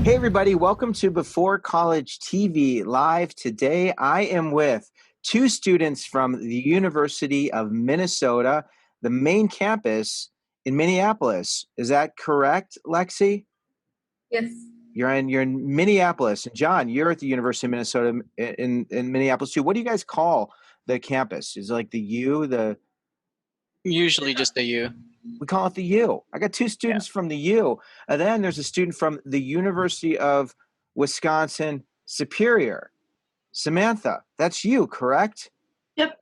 Hey, everybody. Welcome to Before College TV Live. Today, I am with two students from the University of Minnesota, the main campus in Minneapolis. Is that correct, Lexi? Yes. You're in Minneapolis. And John, you're at the University of Minnesota in Minneapolis too. What do you guys call the campus? Is it like the U, Usually just a U. we call it the U. I got two students from the U. And then there's a student from the University of Wisconsin Superior. Samantha, that's you, correct? Yep.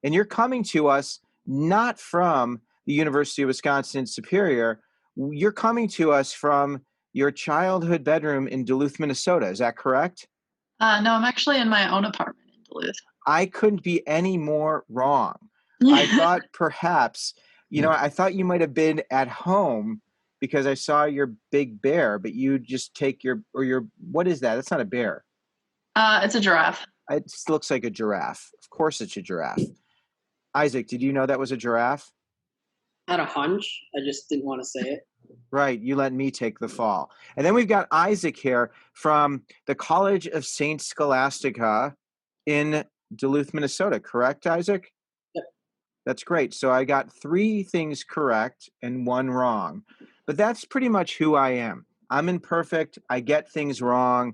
And you're coming to us not from the University of Wisconsin Superior. You're coming to us from your childhood bedroom in Duluth, Minnesota. Is that correct? No, I'm actually in my own apartment in Duluth. I couldn't be any more wrong. I thought perhaps, I thought you might have been at home because I saw your big bear, but you just take what is that? That's not a bear. It's a giraffe. It just looks like a giraffe. Of course it's a giraffe. Isaac, did you know that was a giraffe? I had a hunch. I just didn't want to say it. Right, you let me take the fall. And then we've got Isaac here from the College of St. Scholastica in Duluth, Minnesota. Correct, Isaac? Yep. That's great. So I got 3 things correct and 1 wrong. But that's pretty much who I am. I'm imperfect. I get things wrong.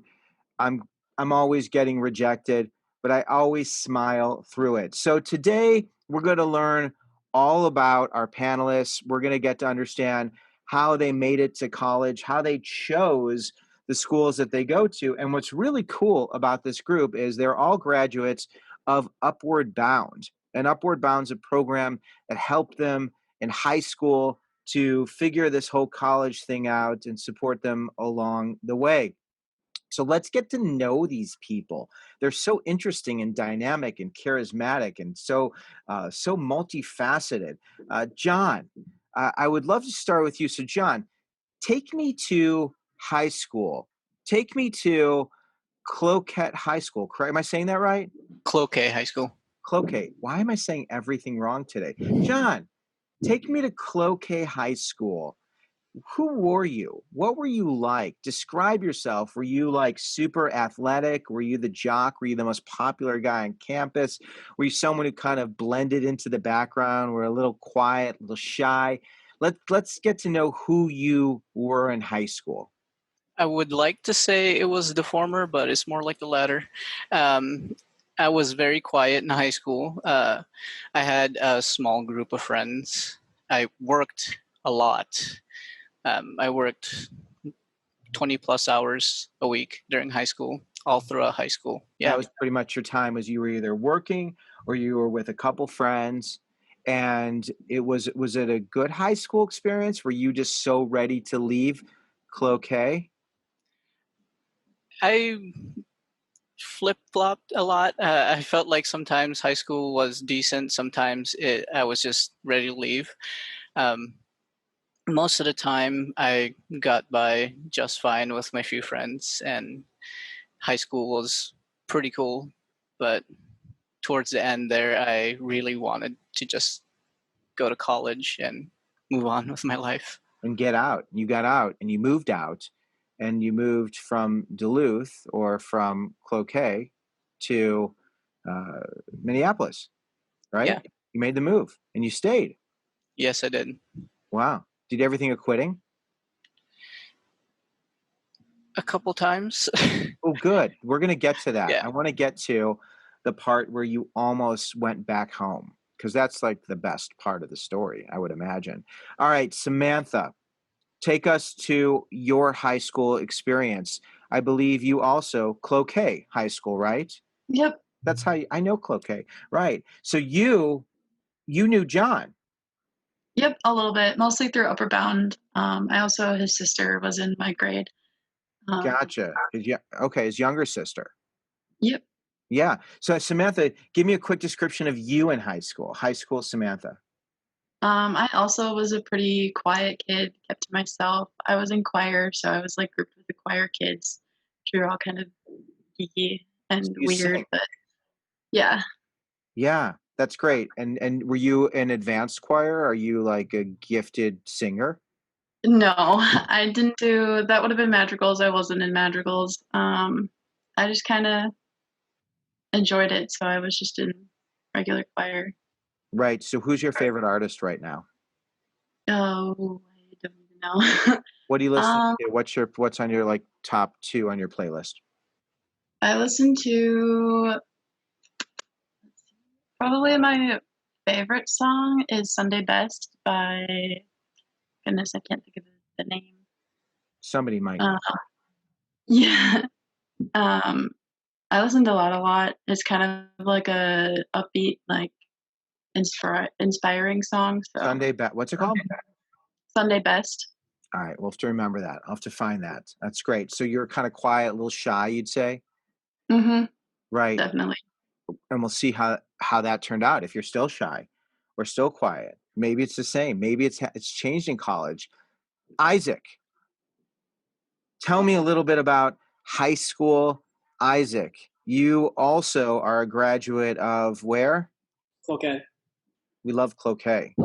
I'm always getting rejected, but I always smile through it. So today we're going to learn all about our panelists. We're going to get to understand how they made it to college, how they chose the schools that they go to. And what's really cool about this group is they're all graduates of Upward Bound. And Upward Bound's a program that helped them in high school to figure this whole college thing out and support them along the way. So let's get to know these people. They're so interesting and dynamic and charismatic and so multifaceted. John, I would love to start with you. So John, take me to high school. Take me to Cloquet High School. Correct? Am I saying that right? Cloquet High School. Cloquet. Why am I saying everything wrong today? John, take me to Cloquet High School. Who were you? What were you like? Describe yourself. Were you like super athletic? Were you the jock? Were you the most popular guy on campus? Were you someone who kind of blended into the background? Were a little quiet, a little shy? Let's get to know who you were in high school. I would like to say it was the former, but it's more like the latter. I was very quiet in high school. I had a small group of friends. I worked a lot. I worked 20 plus hours a week during high school, all throughout high school. Yeah. That was pretty much your time, as you were either working or you were with a couple friends. And was it a good high school experience? Were you just so ready to leave Cloquet? I flip-flopped a lot. I felt like sometimes high school was decent. Sometimes I was just ready to leave. Most of the time, I got by just fine with my few friends, and high school was pretty cool. But towards the end there, I really wanted to just go to college and move on with my life. And get out. You got out and you moved out, and you moved from Duluth or from Cloquet to Minneapolis, right? Yeah. You made the move and you stayed. Yes, I did. Wow. Did you ever think of quitting? A couple times. Oh, good. We're going to get to that. Yeah. I want to get to the part where you almost went back home, because that's like the best part of the story, I would imagine. All right, Samantha, take us to your high school experience. I believe you also Cloquet High School, right? Yep. That's how I know Cloquet, right? So you knew John. Yep, a little bit, mostly through Upward Bound. His sister was in my grade. Gotcha. His younger sister. Yep. Yeah. So Samantha, give me a quick description of you in high school. High school Samantha. I also was a pretty quiet kid, kept to myself. I was in choir, so I was like grouped with the choir kids. We were all kind of geeky and You weird, sing. but yeah. Yeah, that's great. And were you an advanced choir? Are you like a gifted singer? No, I didn't do that. Would have been madrigals. I wasn't in madrigals. I just kind of enjoyed it, so I was just in regular choir. Right. So who's your favorite artist right now? Oh, I don't even know. What do you listen um, to? What's on your like top 2 on your playlist? I listened to probably my favorite song is Sunday Best by goodness, I can't think of the name. Somebody might know. Yeah. Um, I listened to that a lot. It's kind of like a upbeat, like inspiring song. So What's it called? Sunday Best. All right, we'll have to remember that. I'll have to find that. That's great. So you're kind of quiet, a little shy, you'd say? Mm-hmm. Right. Definitely. And we'll see how that turned out. If you're still shy or still quiet, maybe it's the same. Maybe it's changed in college. Isaac, tell me a little bit about high school. Isaac, you also are a graduate of where? Okay. We love Cloquet.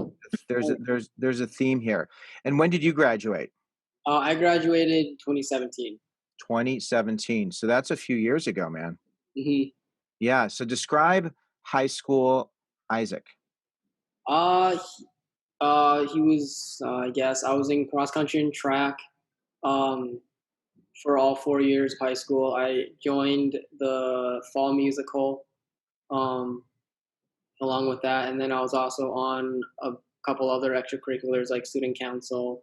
There's a theme here. And when did you graduate? I graduated 2017. 2017. So that's a few years ago, man. hmm Yeah. So describe high school Isaac. He was, I guess, I was in cross country and track um, for all 4 years of high school. I joined the fall musical um, along with that, and then I was also on a couple other extracurriculars like student council,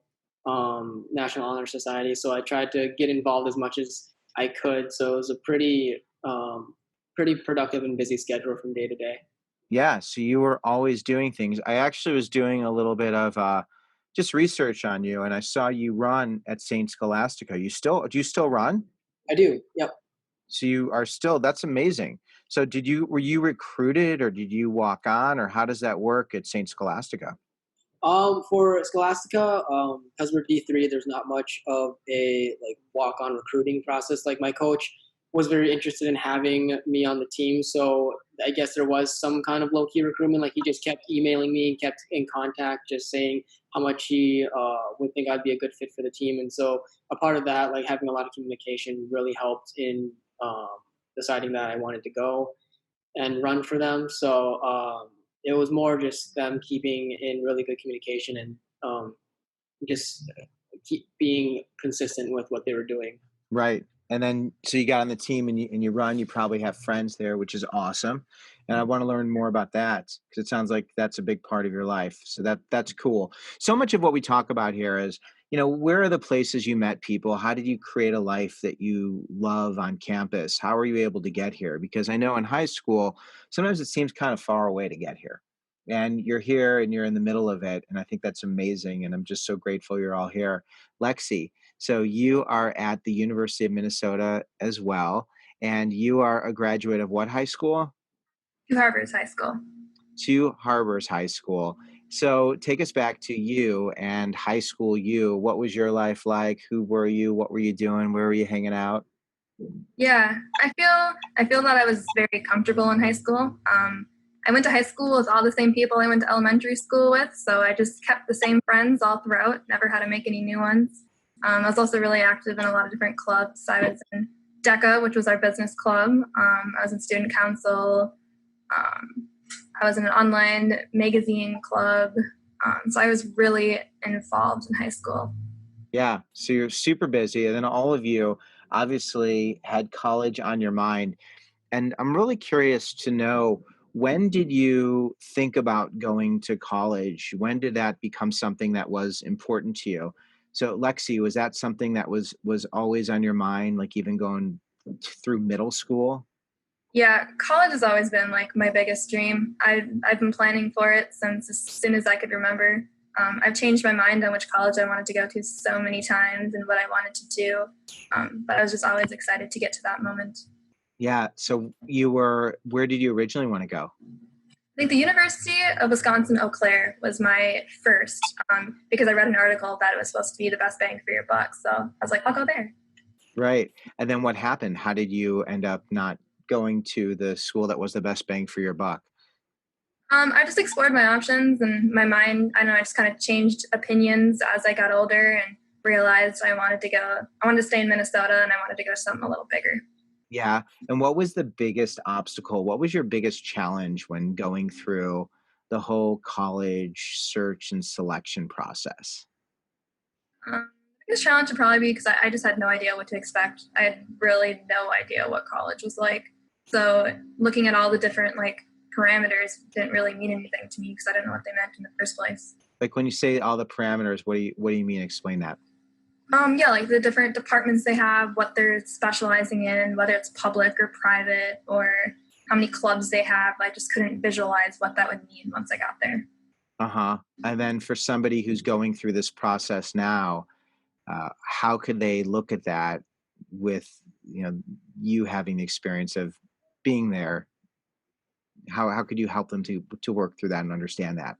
National Honor Society. So I tried to get involved as much as I could. So it was a pretty productive and busy schedule from day to day. Yeah. So you were always doing things. I actually was doing a little bit of just research on you, and I saw you run at Saint Scholastica. Do you still run? I do. Yep. So you are still, that's amazing. So were you recruited or did you walk on, or how does that work at Saint Scholastica? For Scholastica, because we're D3, there's not much of a like walk-on recruiting process. Like my coach was very interested in having me on the team, so I guess there was some kind of low-key recruitment. Like he just kept emailing me and kept in contact, just saying how much he would think I'd be a good fit for the team. And so a part of that, like having a lot of communication, really helped in um, deciding that I wanted to go and run for them. So it was more just them keeping in really good communication and just keep being consistent with what they were doing. Right. And then, so you got on the team and you run, you probably have friends there, which is awesome. And I want to learn more about that because it sounds like that's a big part of your life. So that's cool. So much of what we talk about here is, where are the places you met people? How did you create a life that you love on campus? How were you able to get here? Because I know in high school, sometimes it seems kind of far away to get here. And you're here and you're in the middle of it. And I think that's amazing. And I'm just so grateful you're all here. Lexi, so you are at the University of Minnesota as well, and you are a graduate of what high school? Two Harbors High School. Two Harbors High School. So take us back to you and high school you. What was your life like? Who were you? What were you doing? Where were you hanging out? Yeah, I feel that I was very comfortable in high school. I went to high school with all the same people I went to elementary school with, so I just kept the same friends all throughout, never had to make any new ones. I was also really active in a lot of different clubs. I was in DECA, which was our business club. I was in student council. I was in an online magazine club. So I was really involved in high school. Yeah, so you're super busy, and then all of you obviously had college on your mind. And I'm really curious to know, when did you think about going to college? When did that become something that was important to you? So Lexi, was that something that was always on your mind, like even going through middle school? Yeah, college has always been like my biggest dream. I've been planning for it since as soon as I could remember. I've changed my mind on which college I wanted to go to so many times and what I wanted to do. But I was just always excited to get to that moment. Yeah. So where did you originally want to go? I think the University of Wisconsin-Eau Claire was my first because I read an article that it was supposed to be the best bang for your buck. So I was like, I'll go there. Right. And then what happened? How did you end up not going to the school that was the best bang for your buck? I just explored my options and my mind. I don't know. I just kind of changed opinions as I got older and realized I wanted to stay in Minnesota and I wanted to go something a little bigger. Yeah. And what was the biggest obstacle? What was your biggest challenge when going through the whole college search and selection process? The biggest challenge would probably be because I just had no idea what to expect. I had really no idea what college was like. So looking at all the different parameters didn't really mean anything to me because I didn't know what they meant in the first place. Like when you say all the parameters, what do you mean? Explain that. Yeah, like the different departments they have, what they're specializing in, whether it's public or private, or how many clubs they have. I just couldn't visualize what that would mean once I got there. Uh-huh. And then for somebody who's going through this process now, how could they look at that with, you having the experience of being there? How could you help them to work through that and understand that,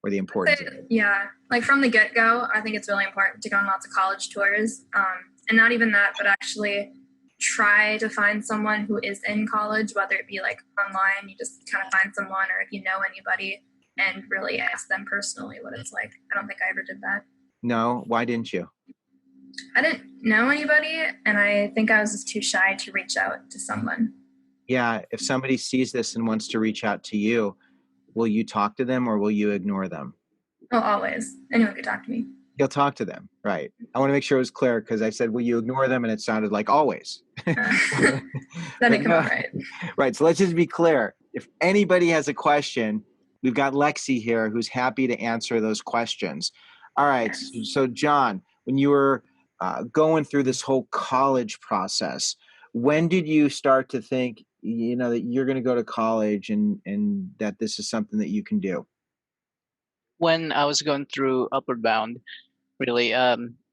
or the importance of it? Yeah, like from the get-go, I think it's really important to go on lots of college tours. And not even that, but actually try to find someone who is in college, whether it be like online, you just kind of find someone, or if you know anybody, and really ask them personally what it's like. I don't think I ever did that. No, why didn't you? I didn't know anybody, and I think I was just too shy to reach out to someone. Yeah, if somebody sees this and wants to reach out to you, will you talk to them or will you ignore them? Oh, always. Anyone could talk to me. You'll talk to them, right? I want to make sure it was clear because I said, will you ignore them? And it sounded like always. That didn't come out right. Right, so let's just be clear. If anybody has a question, we've got Lexi here who's happy to answer those questions. All right, so John, when you were going through this whole college process, when did you start to think, that you're going to go to college and that this is something that you can do? When I was going through Upward Bound, really,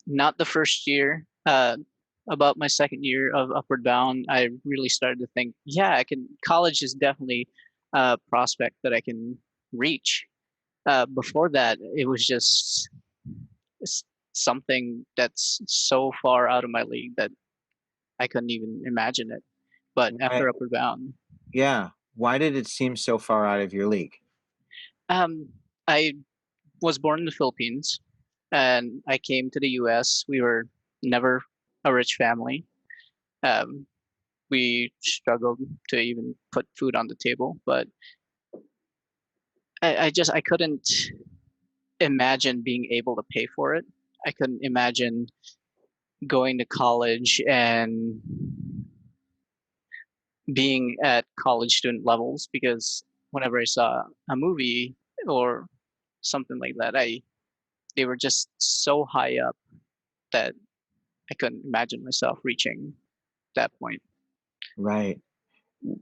not the first year. About my second year of Upward Bound, I really started to think, yeah, I can. College is definitely a prospect that I can reach. Before that, it was just something that's so far out of my league that I couldn't even imagine it. But after Upward Bound, yeah, why did it seem so far out of your league? I was born in the Philippines, and I came to the U.S. We were never a rich family. We struggled to even put food on the table, but I couldn't imagine being able to pay for it. I couldn't imagine going to college and being at college student levels, because whenever I saw a movie or something like that, they were just so high up that I couldn't imagine myself reaching that point. Right.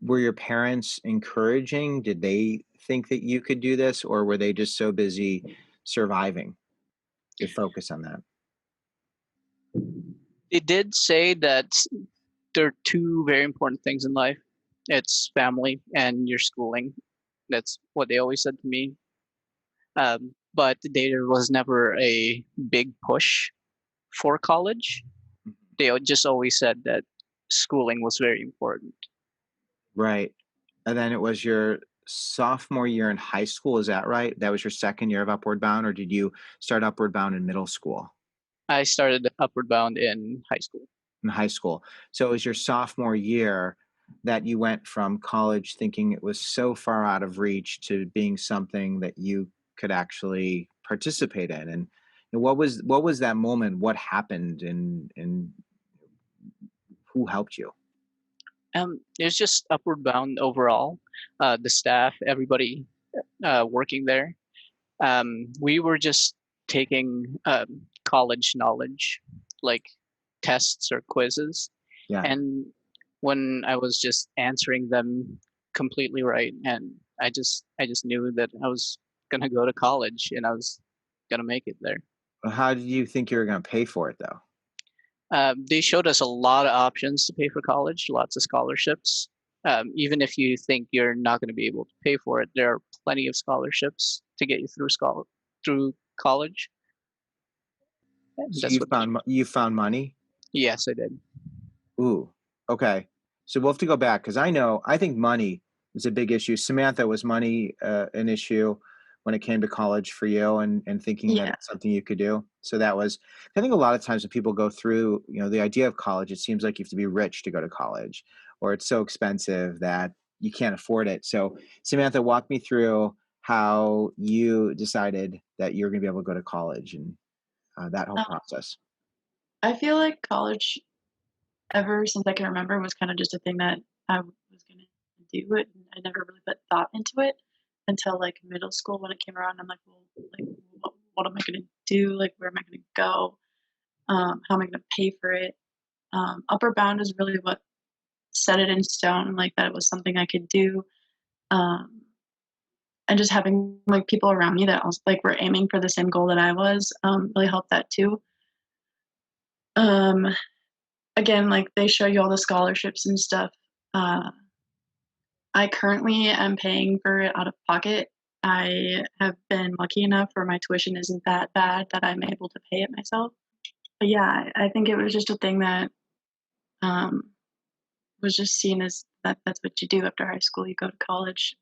Were your parents encouraging? Did they think that you could do this, or were they just so busy surviving to focus on that? They did say that there are two very important things in life. It's family and your schooling. That's what they always said to me. But there was never a big push for college. They just always said that schooling was very important. Right. And then it was your sophomore year in high school, is that right? That was your second year of Upward Bound, or did you start Upward Bound in middle school? I started Upward Bound in high school. In high school. So it was your sophomore year that you went from college thinking it was so far out of reach to being something that you could actually participate in. And what was that moment? What happened, and who helped you? It was just Upward Bound overall. The staff, everybody working there. We were just taking college knowledge, like tests or quizzes. Yeah. And when I was just answering them completely right, and I just knew that I was gonna go to college and I was gonna make it there. How did you think you were going to pay for it, though? They showed us a lot of options to pay for college, lots of scholarships. Even if you think you're not going to be able to pay for it, there are plenty of scholarships to get you through college. So you found money? Yes, I did. Ooh, okay. So we'll have to go back because I think money It's a big issue. Samantha, was money an issue when it came to college for you, and thinking that Yeah. it's something you could do? So that was, I think a lot of times when people go through, the idea of college, it seems like you have to be rich to go to college, or it's so expensive that you can't afford it. So Samantha, walk me through how you decided that you're going to be able to go to college, and that whole Um, process. I feel like college, ever since I can remember, was kind of just a thing that I was gonna do it, and I never really put thought into it until like middle school when it came around. I'm like, well, like what am I gonna do? Like, where am I gonna go? How am I gonna pay for it? Upper bound is really what set it in stone, like that it was something I could do. Um, and just having like people around me that also like were aiming for the same goal that I was, really helped that too. Um, Again, like they show you all the scholarships and stuff. Uh, I currently am paying for it out of pocket. I have been lucky enough where my tuition isn't that bad that I'm able to pay it myself. But yeah, I think it was just a thing that um, was just seen as that's what you do after high school. You go to college,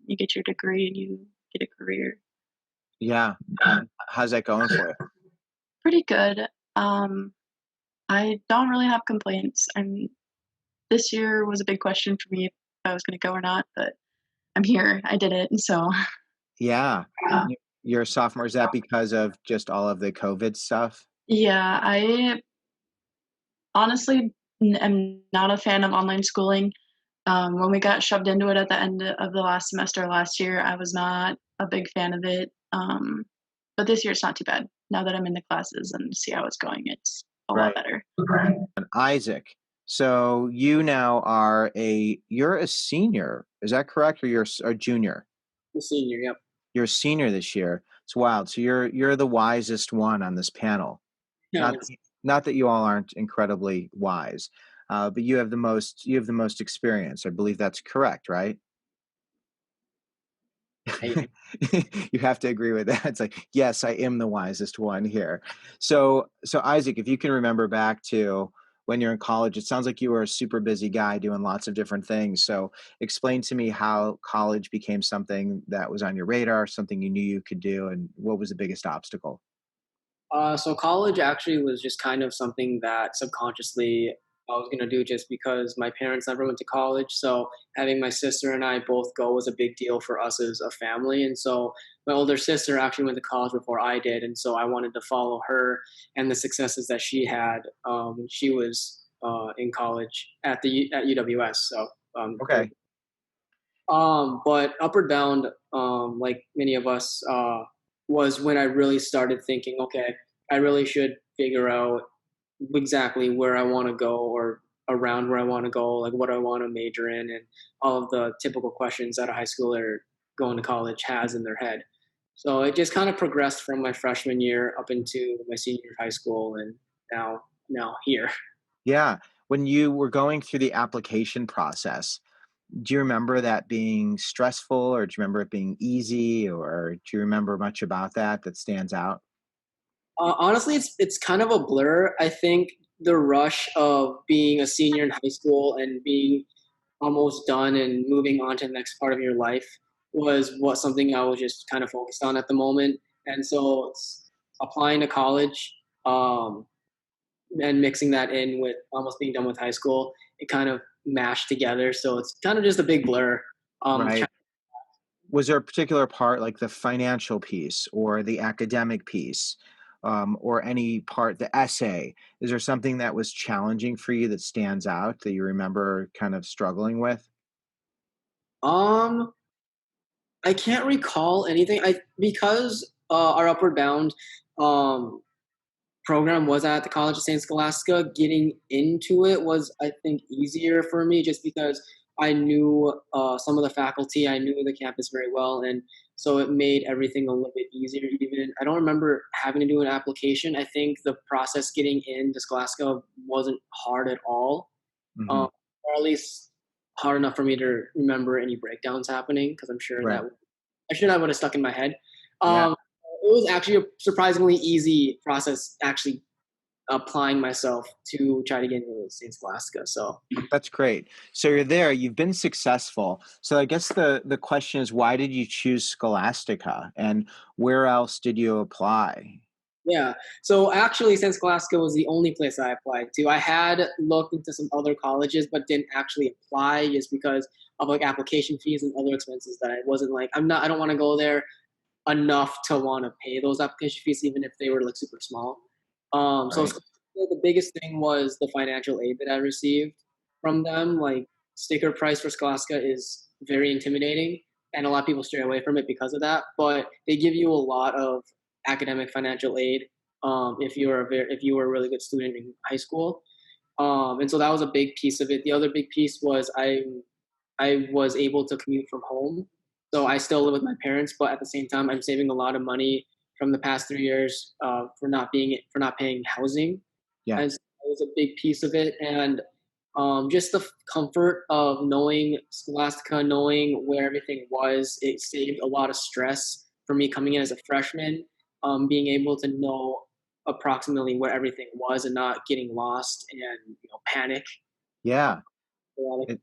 you get your degree, and you get a career. Yeah. How's that going for you? Pretty good. Um, I don't really have complaints. And this year was a big question for me if I was going to go or not, but I'm here. I did it. And so, Yeah. You're a sophomore. Is that because of just all of the COVID stuff? yeah, I honestly am not a fan of online schooling. When we got shoved into it at the end of the last semester last year, I was not a big fan of it. But this year it's not too bad. Now that I'm in the classes and see how it's going, it's a lot Right. better. And Isaac, so you're a senior. Is that correct? Or you're a junior? The senior, yep. You're a senior this year. It's wild. So you're the wisest one on this panel. No, Not that you all aren't incredibly wise, but you have the most experience. I believe that's correct, right? You have to agree with that. It's like, yes, I am the wisest one here. So Isaac, if you can remember back to when you're in college, it sounds like you were a super busy guy doing lots of different things. So explain to me how college became something that was on your radar, something you knew you could do, and what was the biggest obstacle? So college actually was just kind of something that subconsciously I was gonna do just because my parents never went to college. So having my sister and I both go was a big deal for us as a family. And so my older sister actually went to college before I did, and so I wanted to follow her and the successes that she had. She was in college at UWS. So Okay. but Upward Bound, like many of us, was when I really started thinking, okay, I really should figure out exactly where I want to go or around where I want to go, like what I want to major in, and all of the typical questions that a high schooler going to college has in their head. So it just kind of progressed from my freshman year up into my senior year of high school, and now here. Yeah. When you were going through the application process, do you remember that being stressful, or do you remember it being easy, or do you remember much about that stands out? Honestly, it's kind of a blur. I think the rush of being a senior in high school and being almost done and moving on to the next part of your life was what something I was just kind of focused on at the moment. And so it's applying to college, and mixing that in with almost being done with high school, it kind of mashed together. So it's kind of just a big blur. Right. Was there a particular part, like the financial piece or the academic piece, or any part, the essay? Is there something that was challenging for you that stands out that you remember kind of struggling with? Um, I can't recall anything. I because our Upward Bound um, program was at the College of Saint Scholastica. Getting into it was, I think, easier for me just because I knew some of the faculty. I knew the campus very well, and so it made everything a little bit easier. Even I don't remember having to do an application. I think the process getting into Scholastica wasn't hard at all, Hmm. or at least hard enough for me to remember any breakdowns happening because I'm sure Right. that would have stuck in my head. Yeah. It was actually a surprisingly easy process, actually applying myself to try to get into St. Scholastica. So That's great. So you're there, you've been successful. So I guess the question is, why did you choose Scholastica, and where else did you apply? yeah, so actually, St. Scholastica was the only place I applied to. I had looked into some other colleges, but didn't actually apply just because of like application fees and other expenses that I wasn't like, I don't want to go there enough to want to pay those application fees, even if they were like super small. So Right. the biggest thing was the financial aid that I received from them. Like sticker price for Scholastica is very intimidating, and a lot of people stray away from it because of that. But they give you a lot of academic financial aid if you were a really good student in high school. And so that was a big piece of it. The other big piece was I was able to commute from home. So I still live with my parents, but at the same time, I'm saving a lot of money from the past 3 years for not paying housing, Yeah. and so that was a big piece of it. And just the comfort of knowing Scholastica, knowing where everything was, it saved a lot of stress for me coming in as a freshman. Being able to know approximately where everything was and not getting lost and panic. Yeah. A lot of It,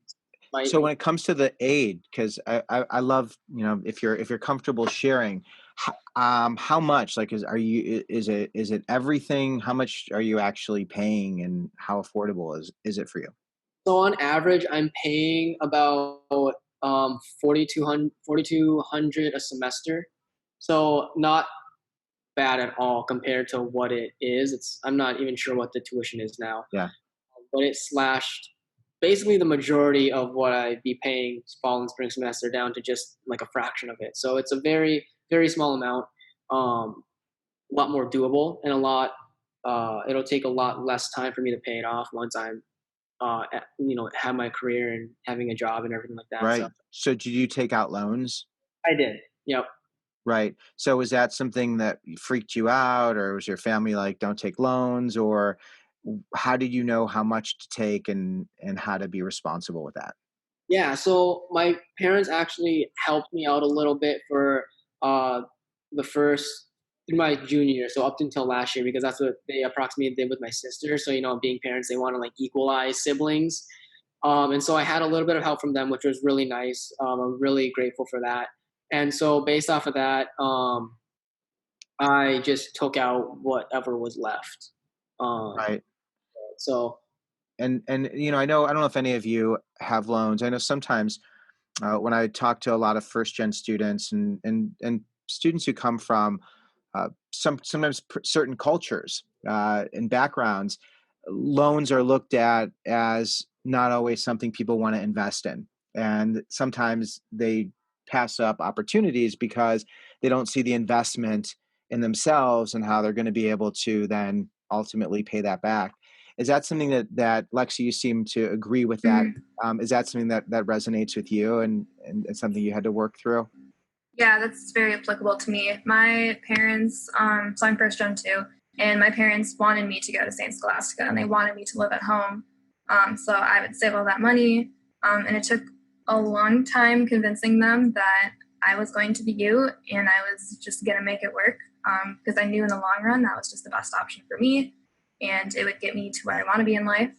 my so when it comes to the aid, because I love, if you're comfortable sharing, how much, like, is it everything? How much are you actually paying, and how affordable is it for you? So on average, I'm paying about 4,200 a semester. So not bad at all compared to what it is. I'm not even sure what the tuition is now, Yeah. but it slashed basically the majority of what I'd be paying fall and spring semester down to just like a fraction of it. So it's a very, very small amount, a lot more doable, and it'll take a lot less time for me to pay it off once I'm have my career and having a job and everything like that. So Right. So did you take out loans? I did. Yep. Right. So was that something that freaked you out, or was your family like, "Don't take loans," or how did you know how much to take, and how to be responsible with that? Yeah. So my parents actually helped me out a little bit for uh, the first through my junior year, so up until last year, because that's what they approximately did with my sister. So being parents, they want to like equalize siblings. And so I had a little bit of help from them, which was really nice. I'm really grateful for that. And so based off of that, I just took out whatever was left. Um, Right. so And I don't know if any of you have loans. I know sometimes when I talk to a lot of first gen students, and students who come from sometimes certain cultures and backgrounds, loans are looked at as not always something people want to invest in, and sometimes they pass up opportunities because they don't see the investment in themselves and how they're going to be able to then ultimately pay that back. Is that something that Lexi, you seem to agree with that? Mhm. Is that something that resonates with you, and it's something you had to work through? Yeah, that's very applicable to me. My parents, so I'm first gen too, and my parents wanted me to go to St. Scholastica, and they wanted me to live at home. So I would save all that money, and it took a long time convincing them that I was going to be you, and I was just going to make it work, because I knew in the long run that was just the best option for me, and it would get me to where I want to be in life.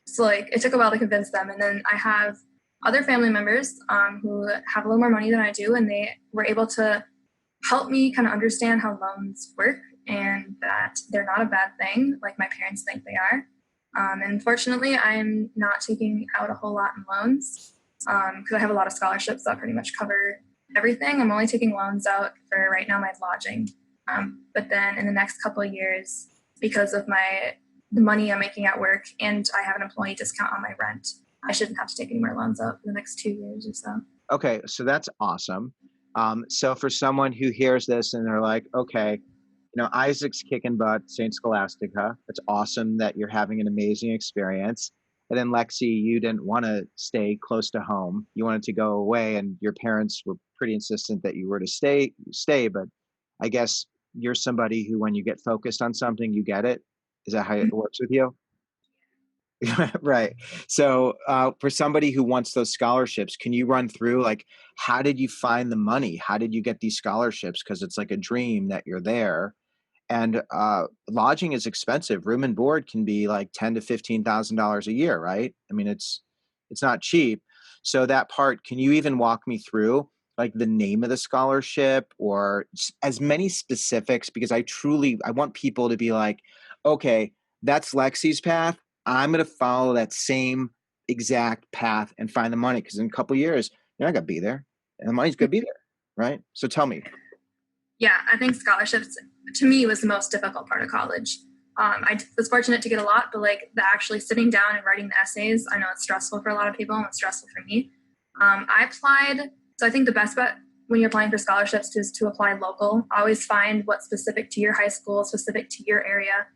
So like it took a while to convince them, and then I have other family members who have a little more money than I do, and they were able to help me kind of understand how loans work and that they're not a bad thing like my parents think they are. And fortunately, I'm not taking out a whole lot in loans because I have a lot of scholarships that pretty much cover everything. I'm only taking loans out for right now my lodging. But then in the next couple of years, because of the money I'm making at work and I have an employee discount on my rent, I shouldn't have to take any more loans out for the next 2 years or so. Okay, so that's awesome. So for someone who hears this and they're like, okay, Isaac's kicking butt, St. Scholastica. It's awesome that you're having an amazing experience. And then Lexi, you didn't want to stay close to home. You wanted to go away, and your parents were pretty insistent that you were to stay. But I guess you're somebody who, when you get focused on something, you get it. Is that how it works with you? Right. So, for somebody who wants those scholarships, can you run through, like, how did you find the money? How did you get these scholarships? Because it's like a dream that you're there. and lodging is expensive. Room and board can be like $10,000 to $15,000 a year, right? I mean, it's not cheap. So that part, can you even walk me through like the name of the scholarship or as many specifics? Because I want people to be like, okay, that's Lexi's path. I'm going to follow that same exact path and find the money, because in a couple of years, you're not going to be there and the money's going to be there, right? So tell me. Yeah, I think scholarships to me was the most difficult part of college. I was fortunate to get a lot, but like the actually sitting down and writing the essays, I know it's stressful for a lot of people and it's stressful for me. I applied, so I think the best bet when you're applying for scholarships is to apply local. Always find what's specific to your high school, specific to your area.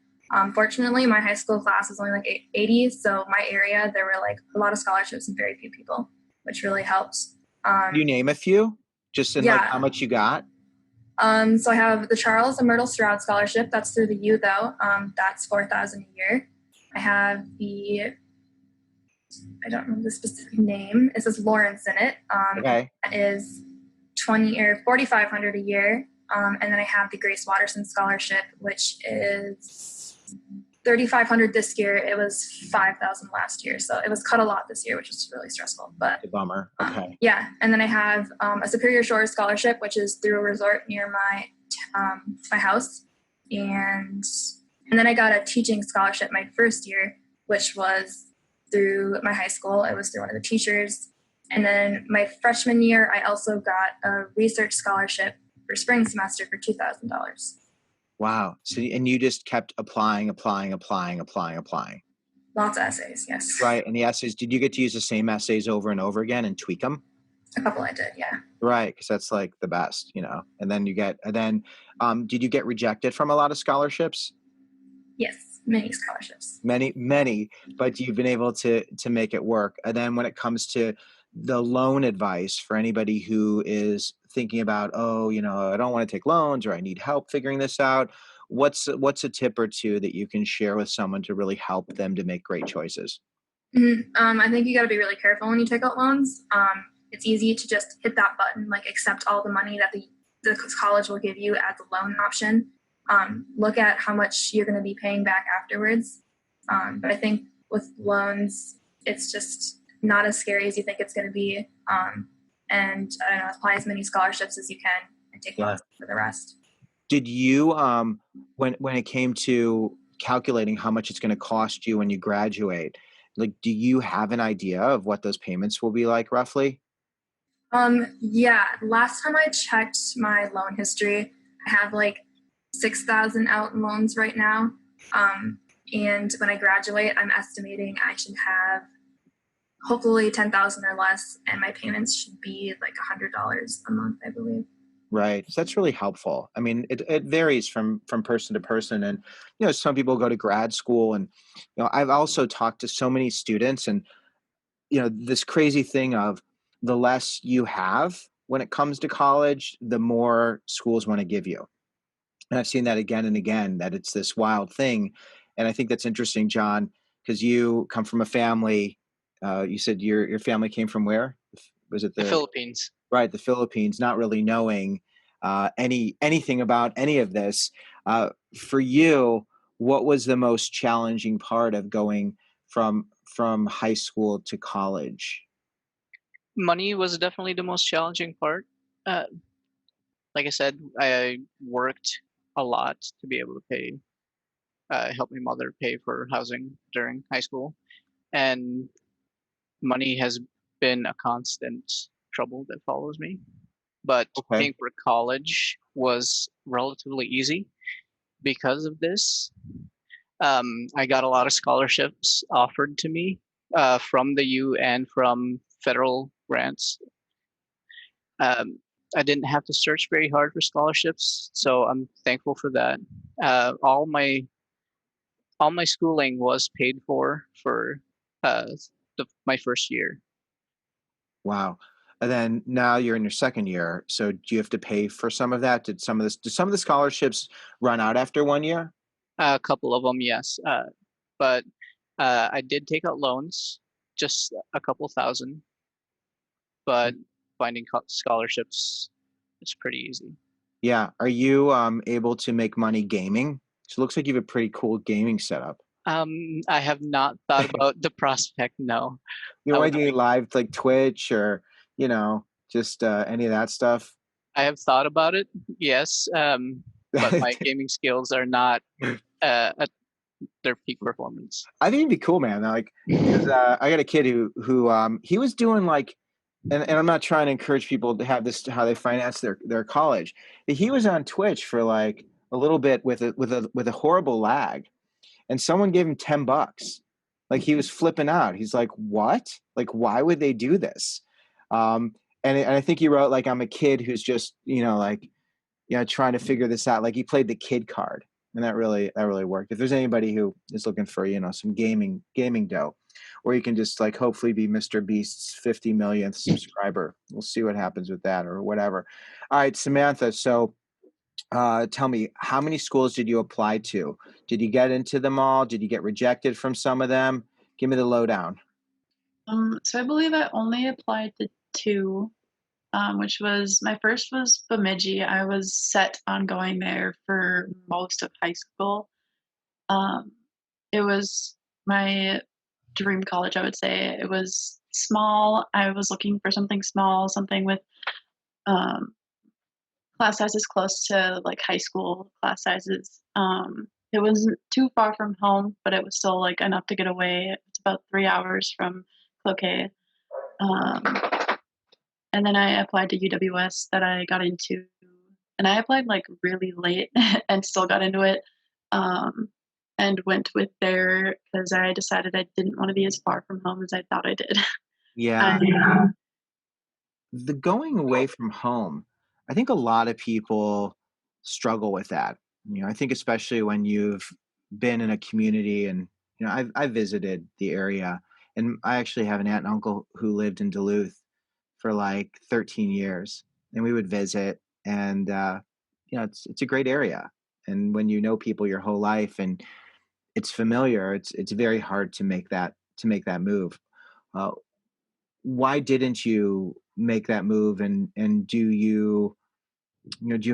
Fortunately, my high school class was only like 80, so my area, there were like a lot of scholarships and very few people, which really helped. You name a few, just in like how much you got? So I have the Charles and Myrtle Stroud Scholarship. That's through the U, though. That's $4,000 a year. I have I don't remember the specific name. It says Lawrence in it. Okay. That is $4,500 a year. And then I have the Grace Watterson Scholarship, which is $3,500 this year. It was $5,000 last year, so it was cut a lot this year, which was really stressful. But a bummer. Okay. Yeah, and then I have a Superior Shores Scholarship, which is through a resort near my house, and then I got a teaching scholarship my first year, which was through my high school. It was through one of the teachers, and then my freshman year, I also got a research scholarship for spring semester for $2,000. Wow. So, and you just kept applying. Lots of essays, yes. Right. And the essays, did you get to use the same essays over and over again and tweak them? A couple I did, yeah. Right. Because that's like the best, and then did you get rejected from a lot of scholarships? Yes, many scholarships. Many, but you've been able to make it work. And then when it comes to the loan advice for anybody who is thinking about, I don't want to take loans or I need help figuring this out, what's a tip or two that you can share with someone to really help them to make great choices? I think you got to be really careful when you take out loans. It's easy to just hit that button, like accept all the money that the college will give you as a loan option. Look at how much you're going to be paying back afterwards. But I think with loans, it's just not as scary as you think it's going to be. And I don't know, apply as many scholarships as you can and take loans for the rest. Did you, when it came to calculating how much it's going to cost you when you graduate, like, do you have an idea of what those payments will be like roughly? Yeah, last time I checked my loan history, I have like 6,000 out in loans right now. And when I graduate, I'm estimating I should have hopefully 10,000 or less, and my payments should be like $100 a month, I believe. Right. So that's really helpful. I mean, it varies from person to person. And, some people go to grad school and, I've also talked to so many students and, this crazy thing of the less you have when it comes to college, the more schools want to give you. And I've seen that again and again, that it's this wild thing. And I think that's interesting, John, because you come from a family, you said your family came from where? Was it the Philippines? Right, the Philippines, not really knowing anything about any of this. For you, what was the most challenging part of going from high school to college? Money was definitely the most challenging part. Like I said, I worked a lot to be able to help my mother pay for housing during high school, and money has been a constant trouble that follows me. But paying for college was relatively easy because of this. I got a lot of scholarships offered to me from the U and from federal grants. I didn't have to search very hard for scholarships, so I'm thankful for that. All my schooling was paid for my first year. Wow. And then now you're in your second year. So do you have to pay for some of that? Did some of the scholarships run out after 1 year? A couple of them, yes. But I did take out loans, just a couple thousand. But finding scholarships is pretty easy. Yeah. Are you able to make money gaming? So it looks like you have a pretty cool gaming setup. I have not thought about the prospect. No, You I want would. to do live like Twitch or just any of that stuff? I have thought about it. Yes, but my gaming skills are not at their peak performance. I think it'd be cool, man. Like, 'cause, I got a kid who he was doing like, and I'm not trying to encourage people to have this how they finance their college. But he was on Twitch for like a little bit with a horrible lag, and someone gave him $10. Like he was flipping out. He's like, "What? Like, why would they do this?" And I think he wrote like, "I'm a kid who's just like trying to figure this out." Like he played the kid card, and that really worked. If there's anybody who is looking for some gaming dough, or you can just like hopefully be Mr. Beast's 50 millionth subscriber. We'll see what happens with that or whatever. All right, Samantha. So tell me, how many schools did you apply to? Did you get into them all? Did you get rejected from some of them? Give me the lowdown. So I believe I only applied to two, which was my first was Bemidji. I was set on going there for most of high school. Um, it was my dream college, I would say. It was small. I was looking for something small, something with um, class sizes close to like high school class sizes. It wasn't too far from home, but it was still like enough to get away. It's about 3 hours from Cloquet. Um, and then I applied to UWS that I got into, and I applied like really late and still got into it. Um, and went with there because I decided I didn't want to be as far from home as I thought I did. Yeah, I, the going away from home, I think a lot of people struggle with that. I think especially when you've been in a community and I visited the area, and I actually have an aunt and uncle who lived in Duluth for like 13 years, and we would visit, and it's a great area. And when you know people your whole life and it's familiar, it's very hard to make that move. Uh, why didn't you make that move, and do you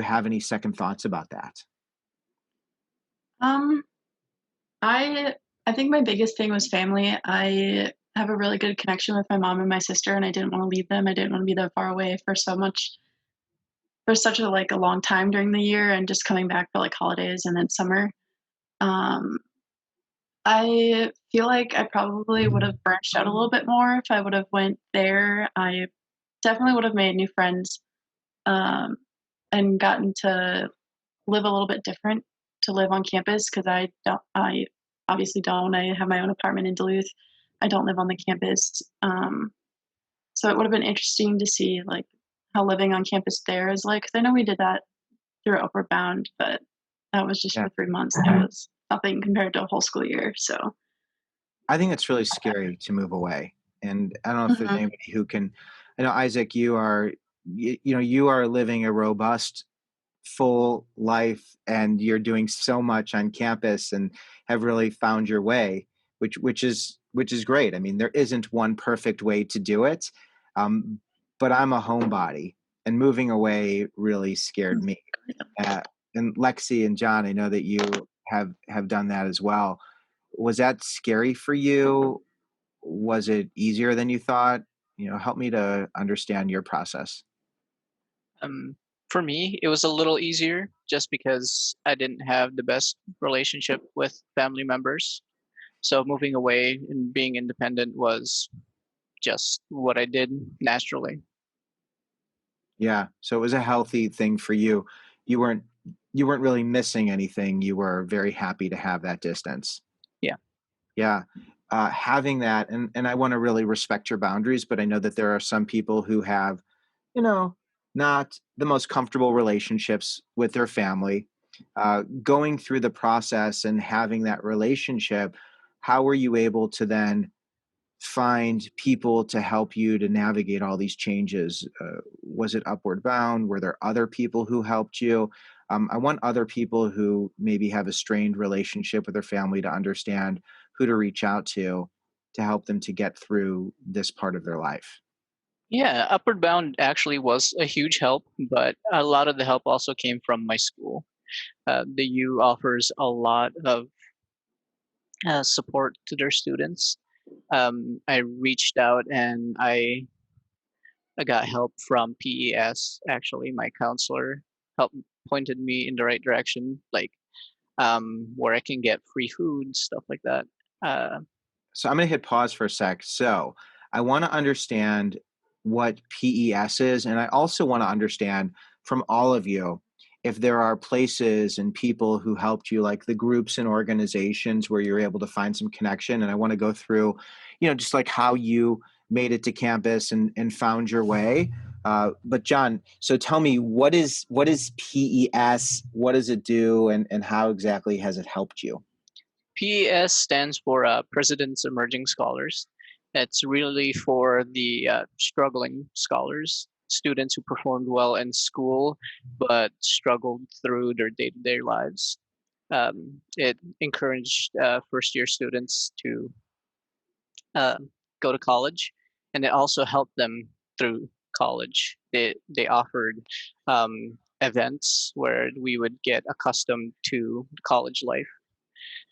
have any second thoughts about that? um, I I think my biggest thing was family. I have a really good connection with my mom and my sister, and I didn't want to leave them. I didn't want to be that far away for such a like a long time during the year, and just coming back for like holidays and then summer. Um, I feel like I probably would have branched out a little bit more if I would have went there. I definitely would have made new friends, um, and gotten to live a little bit different to live on campus because I obviously don't. I have my own apartment in Duluth. I don't live on the campus. So it would have been interesting to see like how living on campus there is like. 'Cause I know we did that through Upward Bound, but that was just Yeah, for 3 months. That was nothing compared to a whole school year. So I think it's really scary to move away, and I don't know if there's Mhm. anybody who can. I know, Isaac, you are living a robust, full life, and you're doing so much on campus and have really found your way, which is great. I mean, there isn't one perfect way to do it, um, but I'm a homebody, and moving away really scared me. Uh, and Lexi and John, I know that you have done that as well. Was that scary for you? Was it easier than you thought? Help me to understand your process. Um, for me, it was a little easier just because I didn't have the best relationship with family members. So moving away and being independent was just what I did naturally. Yeah, so it was a healthy thing for you. You weren't you weren't really missing anything. You were very happy to have that distance. Yeah. Yeah. Having that, and I want to really respect your boundaries, but I know that there are some people who have, you know, not the most comfortable relationships with their family. Going through the process and having that relationship, how were you able to then find people to help you to navigate all these changes? Was it Upward Bound? Were there other people who helped you? I want other people who maybe have a strained relationship with their family to understand who to reach out to help them to get through this part of their life. Yeah, Upward Bound actually was a huge help, but a lot of the help also came from my school. The U offers a lot of support to their students. I reached out and I got help from PES. Actually, my counselor helped pointed me in the right direction, like where I can get free food, stuff like that. Uh, So I'm going to hit pause for a sec. So I want to understand what PES is, and I also want to understand from all of you if there are places and people who helped you, like the groups and organizations where you're able to find some connection. And I want to go through, just like how you made it to campus and found your way. But John, so tell me, what is PES? What does it do, and how exactly has it helped you? PES stands for President's Emerging Scholars. It's really for the struggling scholars, students who performed well in school but struggled through their day-to-day lives. It encouraged first-year students to uh, go to college, and it also helped them through college. They offered events where we would get accustomed to college life.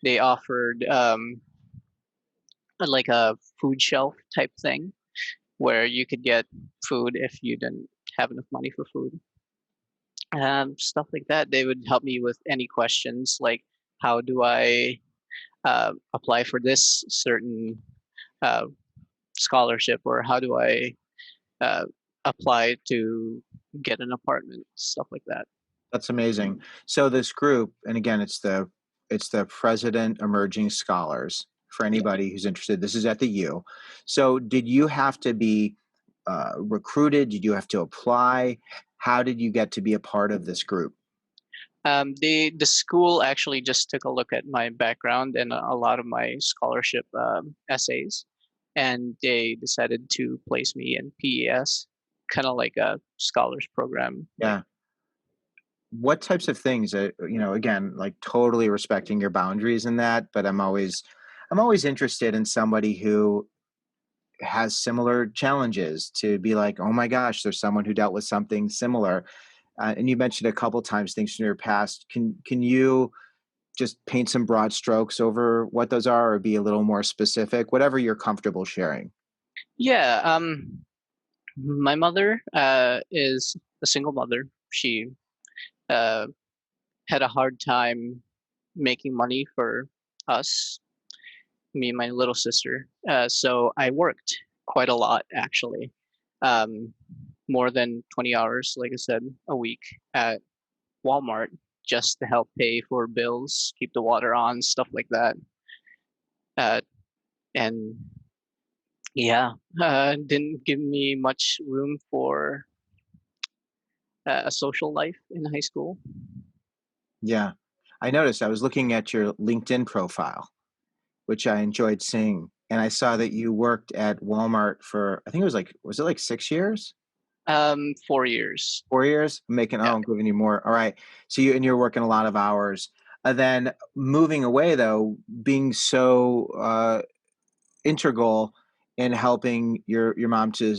They offered like a food shelf type thing where you could get food if you didn't have enough money for food. Stuff like that. They would help me with any questions like how do I apply for this certain uh, scholarship, or how do I uh, apply to get an apartment, stuff like that. That's amazing. So this group, and again, it's the President Emerging Scholars for Yeah. anybody who's interested. This is at the U. So did you have to be recruited? Did you have to apply? How did you get to be a part of this group? The school actually just took a look at my background and a lot of my scholarship essays, and they decided to place me in PES, kind of like a scholars program. Yeah. What types of things? Again, like totally respecting your boundaries in that, but I'm always interested in somebody who has similar challenges to be like, oh my gosh, there's someone who dealt with something similar. And you mentioned a couple times things from your past. Can you just paint some broad strokes over what those are, or be a little more specific? Whatever you're comfortable sharing. Yeah, my mother is a single mother. She uh, had a hard time making money for us, me and my little sister. So I worked quite a lot, actually, um, more than 20 hours, like I said, a week at Walmart just to help pay for bills, keep the water on, stuff like that. Uh, and yeah, didn't give me much room for a social life in high school. Yeah. I noticed I was looking at your LinkedIn profile, which I enjoyed seeing. And I saw that you worked at Walmart for, I think was it like 6 years? 4 years. 4 years? I'm making, oh, Yeah. I'm giving you more. All right. So you're working a lot of hours. And then moving away though, being so integral in helping your mom to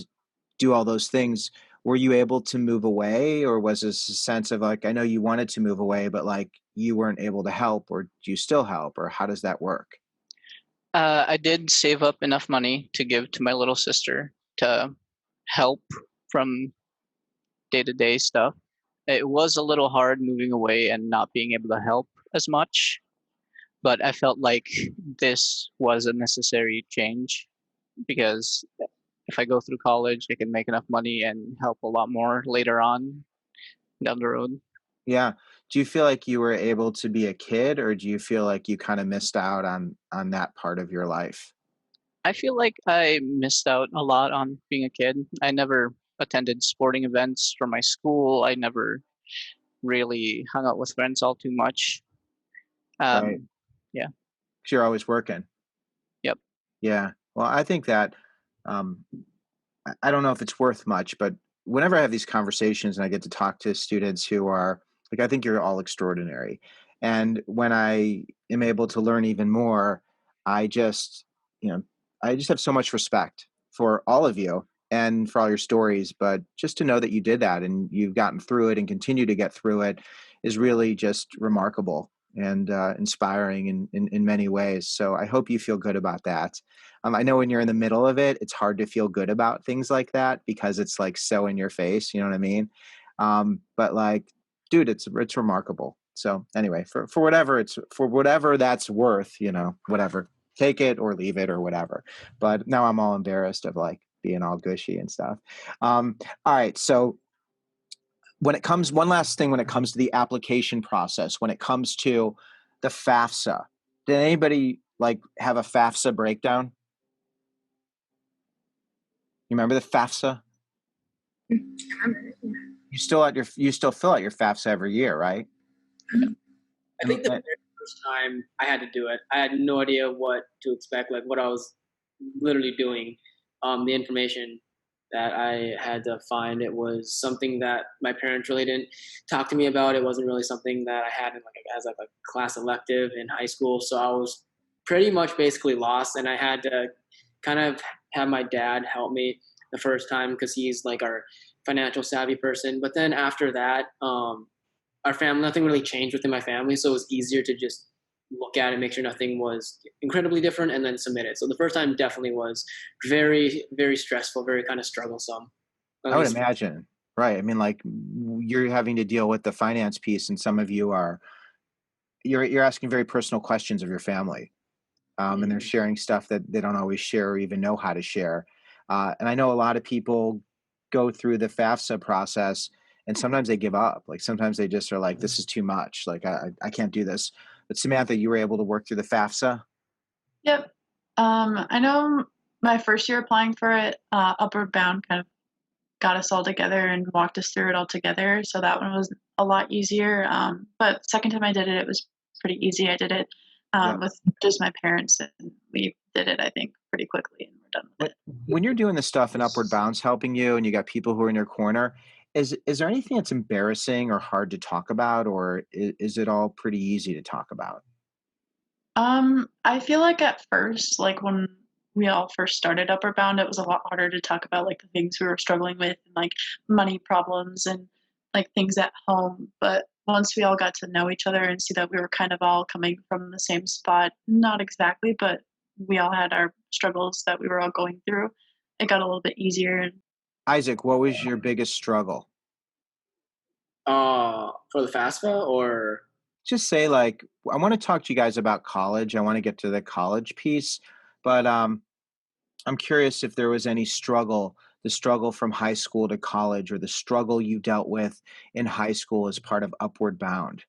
do all those things, were you able to move away, or was this a sense of like, I know you wanted to move away, but like you weren't able to help, or do you still help, or how does that work? I did save up enough money to give to my little sister to help from day to day stuff. It was a little hard moving away and not being able to help as much, but I felt like this was a necessary change because if I go through college, I can make enough money and help a lot more later on down the road. Yeah. Do you feel like you were able to be a kid, or do you feel like you kind of missed out on that part of your life? I feel like I missed out a lot on being a kid. I never attended sporting events from my school. I never really hung out with friends all too much. Right. Um, yeah, 'Cause you're always working. yep. Yeah. Well, I think that um, I don't know if it's worth much, but whenever I have these conversations and I get to talk to students who are like, I think you're all extraordinary. And when I am able to learn even more, I just, you know, I just have so much respect for all of you. and for all your stories, but just to know that you did that and you've gotten through it and continue to get through it is really just remarkable and inspiring in many ways. So I hope you feel good about that. I know when you're in the middle of it, it's hard to feel good about things like that because it's like so in your face, you know what I mean? But like, dude, it's remarkable. So anyway, for whatever that's worth, whatever, take it or leave it or whatever. But now I'm all embarrassed of like being all gushy and stuff. All right. So one last thing, when it comes to the application process, when it comes to the FAFSA, did anybody like have a FAFSA breakdown? You remember the FAFSA? I remember. Yeah. You still fill out your FAFSA every year, right? I think the very first time I had to do it, I had no idea what to expect, like what I was literally doing. The information that I had to find, it was something that my parents really didn't talk to me about. It wasn't really something that I had in as a class elective in high school. So I was pretty much basically lost, and I had to kind of have my dad help me the first time because he's like our financial savvy person. But then after that, our family, nothing really changed within my family, so it was easier to just look at it, make sure nothing was incredibly different, and then submit it. So the first time definitely was very, very stressful, very kind of strugglesome. I would imagine, right? I mean, like you're having to deal with the finance piece, and some of you you're asking very personal questions of your family, and they're sharing stuff that they don't always share or even know how to share. And I know a lot of people go through the FAFSA process, and sometimes they give up. Like sometimes they just are like, "This is too much. Like I can't do this." But Samantha, you were able to work through the FAFSA. Yep. I know my first year applying for it, Upward Bound kind of got us all together and walked us through it all together. So that one was a lot easier. But second time I did it, it was pretty easy. I did it with just my parents, and we did it, I think, pretty quickly, and we're done with it. When you're doing this stuff and Upward Bound's helping you and you got people who are in your corner, is there anything that's embarrassing or hard to talk about, or is it all pretty easy to talk about? I feel like at first, like when we all first started Upward Bound, it was a lot harder to talk about like the things we were struggling with and like money problems and like things at home. But once we all got to know each other and see that we were kind of all coming from the same spot, not exactly, but we all had our struggles that we were all going through, it got a little bit easier. And Isaac, what was your biggest struggle? For the FAFSA, or Just say like, I want to talk to you guys about college. I want to get to the college piece, but I'm curious if there was any struggle, the struggle from high school to college, or the struggle you dealt with in high school as part of Upward Bound.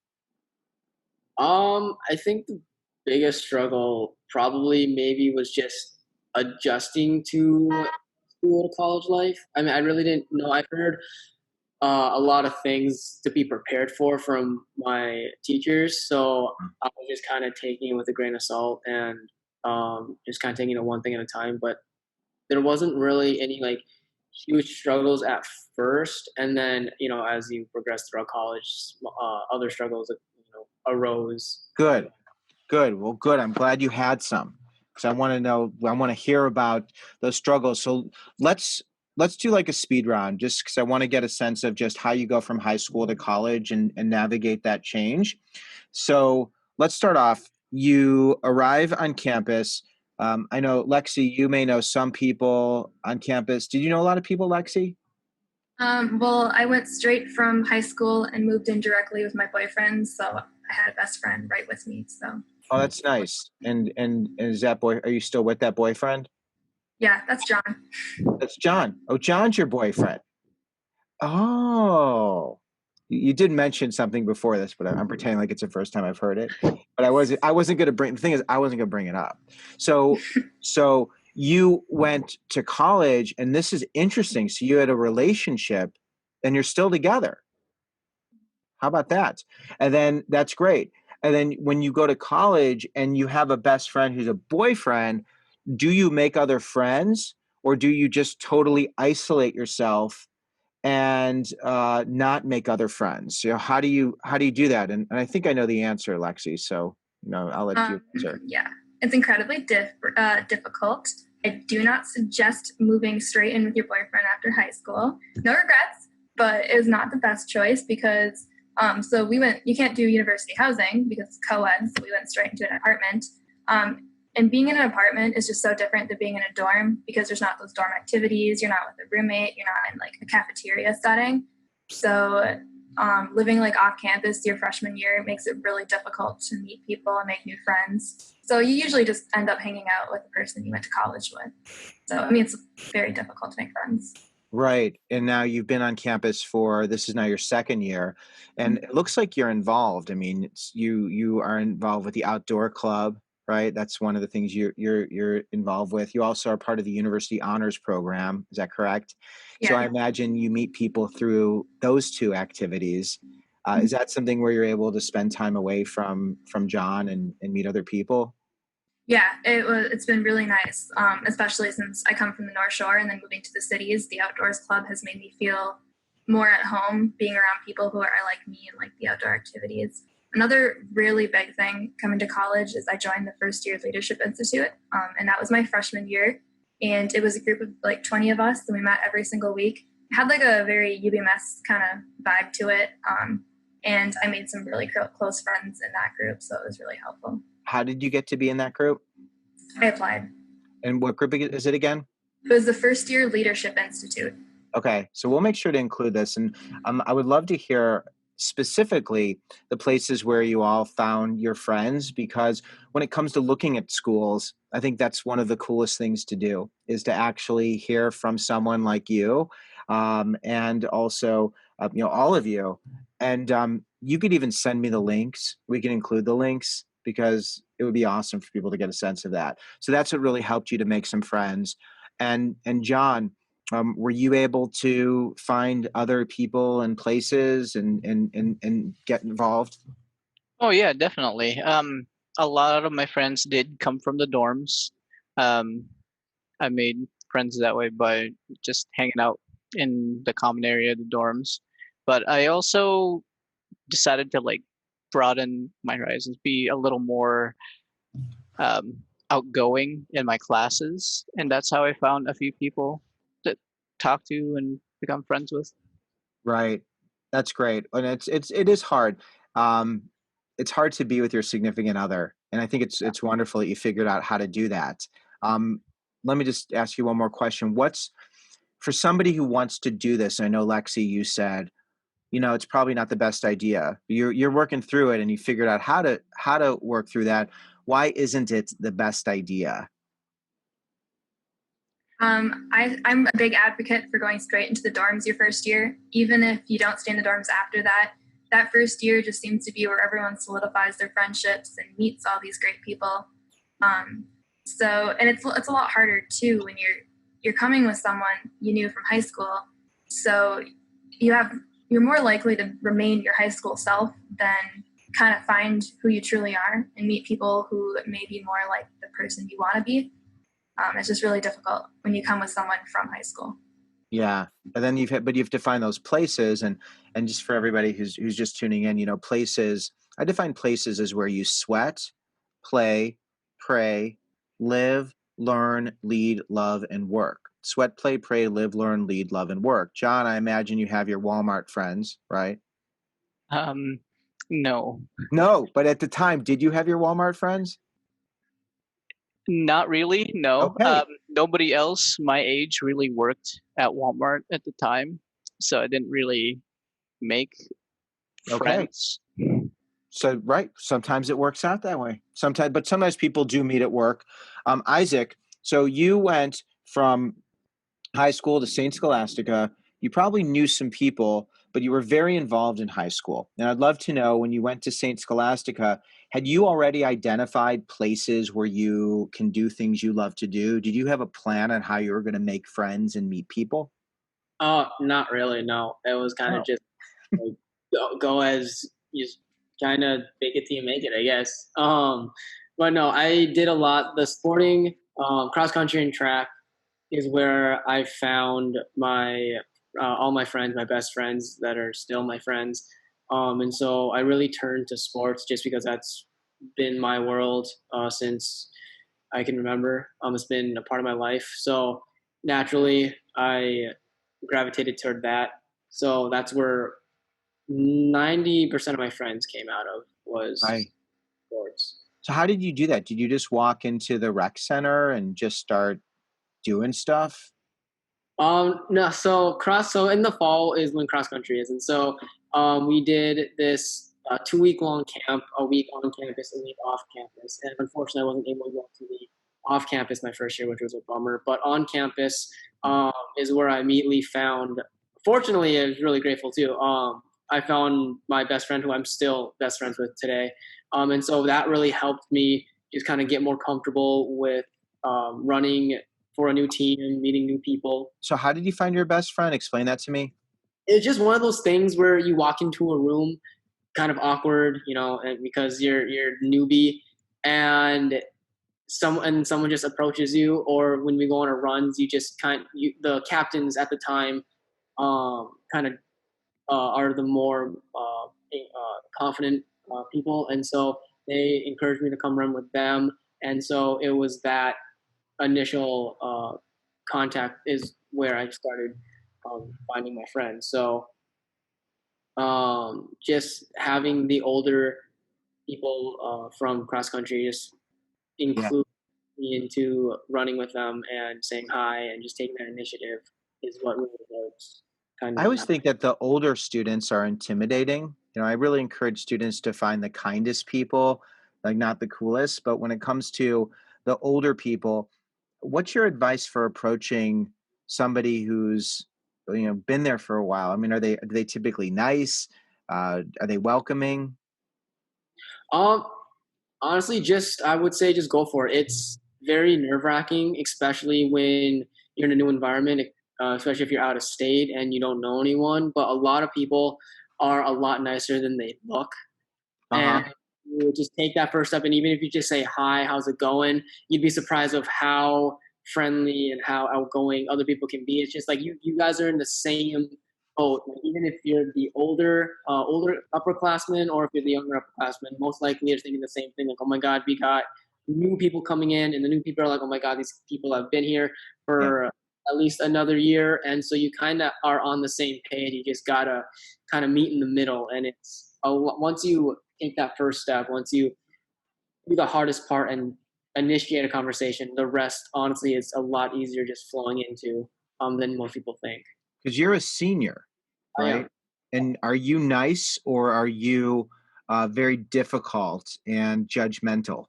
I think the biggest struggle probably maybe was just adjusting to school to college life. I mean, I really didn't know. I've heard a lot of things to be prepared for from my teachers, so I was just kind of taking it with a grain of salt and just kind of taking it one thing at a time. But there wasn't really any like huge struggles at first, and then as you progress throughout college, other struggles arose. Good. Well, good. I'm glad you had some, because I want to hear about those struggles. So let's do like a speed round, just because I want to get a sense of just how you go from high school to college and navigate that change. So let's start off. You arrive on campus. I know, Lexi, you may know some people on campus. Did you know a lot of people, Lexi? Well, I went straight from high school and moved in directly with my boyfriend, so I had a best friend right with me. So. Oh, that's nice. And is that boy? Are you still with that boyfriend? Yeah, that's John. That's John. Oh, John's your boyfriend. Oh, you did mention something before this, but I'm pretending like it's the first time I've heard it. But I wasn't going to bring. The thing is, I wasn't going to bring it up. So you went to college, and this is interesting. So you had a relationship, and you're still together. How about that? And then that's great. And then when you go to college and you have a best friend who's a boyfriend, do you make other friends, or do you just totally isolate yourself and not make other friends? How do you do that? And I think I know the answer, Lexi. So I'll let you answer. Yeah, it's incredibly difficult. I do not suggest moving straight in with your boyfriend after high school. No regrets, but it was not the best choice because so you can't do university housing because it's co-ed, so we went straight into an apartment. And being in an apartment is just so different than being in a dorm because there's not those dorm activities, you're not with a roommate, you're not in like a cafeteria setting. So living like off campus your freshman year makes it really difficult to meet people and make new friends. So you usually just end up hanging out with the person you went to college with. So, I mean, it's very difficult to make friends. Right. And now you've been on campus this is now your second year, and it looks like you're involved. I mean, you are involved with the outdoor club, right? That's one of the things you're involved with. You also are part of the university honors program. Is that correct? So I Yeah. imagine you meet people through those two activities. Is that something where you're able to spend time away from John and meet other people? Yeah, it's been really nice, especially since I come from the North Shore and then moving to the cities. The Outdoors Club has made me feel more at home being around people who are like me and like the outdoor activities. Another really big thing coming to college is I joined the First Year Leadership Institute, and that was my freshman year. And it was a group of like 20 of us, and we met every single week. It had like a very UBMS kind of vibe to it, and I made some really close friends in that group, so it was really helpful. How did you get to be in that group? I applied. And what group is it again? It was the First Year Leadership Institute. Okay, so we'll make sure to include this. And I would love to hear specifically the places where you all found your friends, because when it comes to looking at schools, I think that's one of the coolest things to do, is to actually hear from someone like you, and also, all of you. And you could even send me the links. We can include the links because it would be awesome for people to get a sense of that. So that's what really helped you to make some friends. And John, were you able to find other people and places and get involved? Oh yeah, definitely. A lot of my friends did come from the dorms. Um, I made friends that way by just hanging out in the common area of the dorms. But I also decided to like broaden my horizons, be a little more um, outgoing in my classes, and that's how I found a few people to talk to and become friends with. Right. That's great. And it is hard. Um, it's hard to be with your significant other. And I think it's wonderful that you figured out how to do that. Um, Let me just ask you one more question. What's for somebody who wants to do this? I know Lexi, you said, it's probably not the best idea. You're working through it and you figured out how to work through that. Why isn't it the best idea? I'm a big advocate for going straight into the dorms your first year. Even if you don't stay in the dorms after that, that first year just seems to be where everyone solidifies their friendships and meets all these great people. And it's a lot harder too when you're coming with someone you knew from high school. So you're more likely to remain your high school self than kind of find who you truly are and meet people who may be more like the person you want to be. It's just really difficult when you come with someone from high school. Yeah. And then you have to find those places, and just for everybody who's just tuning in, places, I define places as where you sweat, play, pray, live, learn, lead, love, and work. Sweat, play, pray, live, learn, lead, love, and work. John, I imagine you have your Walmart friends, right? Um, no, No, but at the time, did you have your Walmart friends? not really. No, Okay. nobody else my age really worked at Walmart at the time, so I didn't really make Okay. friends. So, right. Sometimes it works out that way. Sometimes people do meet at work. Isaac, so you went from high school to St. Scholastica. You probably knew some people, but you were very involved in high school. And I'd love to know, when you went to St. Scholastica, had you already identified places where you can do things you love to do? Did you have a plan on how you were going to make friends and meet people? Not really. No, it was kind of just like, go as you kind of make it till you make it, I guess. But no, I did a lot. The sporting, cross country and track is where I found my all my friends, my best friends that are still my friends. And so I really turned to sports just because that's been my world since I can remember. It's been a part of my life. So naturally, I gravitated toward that. So that's where 90% of my friends came out of was Right. sports. So how did you do that? Did you just walk into the rec center and just start doing stuff? No, so in the fall is when cross country is, and so we did this 2 week long camp, a week on campus, a week off campus, and unfortunately, I wasn't able to go to the off campus my first year, which was a bummer. But on campus is where I immediately found. Fortunately, I was really grateful too. I found my best friend, who I'm still best friends with today, and so that really helped me just kind of get more comfortable with running for a new team, meeting new people. So how did you find your best friend? Explain that to me. It's just one of those things where you walk into a room kind of awkward, and because you're newbie, and someone just approaches you, or when we go on our runs, you just the captains at the time kind of are the more confident people, and so they encouraged me to come run with them, and so it was that initial contact is where I started finding my friends. So just having the older people from cross country just Yeah. include me into running with them and saying hi and just taking that initiative is what really helps. Kind I of. always think that the older students are intimidating. I really encourage students to find the kindest people, like not the coolest, but when it comes to the older people, what's your advice for approaching somebody who's been there for a while? I mean, are they typically nice? Are they welcoming? Um, Honestly, just I would say just go for it. It's very nerve wracking, especially when you're in a new environment, especially if you're out of state and you don't know anyone. But a lot of people are a lot nicer than they look, Uh-huh. and you just take that first step. And even if you just say hi, how's it going, you'd be surprised of how friendly and how outgoing other people can be. It's just like you guys are in the same boat. Like, even if you're the older upperclassmen, or if you're the younger upperclassmen, most likely you're thinking the same thing. Like, oh my God, we got new people coming in, and the new people are like, oh my God, these people have been here Yeah. for at least another year, and so you kind of are on the same page. You just gotta kind of meet in the middle, and once you take that first step, once you do the hardest part and initiate a conversation, the rest honestly is a lot easier just flowing into than most people think. Because you're a senior, I am. right? And are you nice or are you very difficult and judgmental?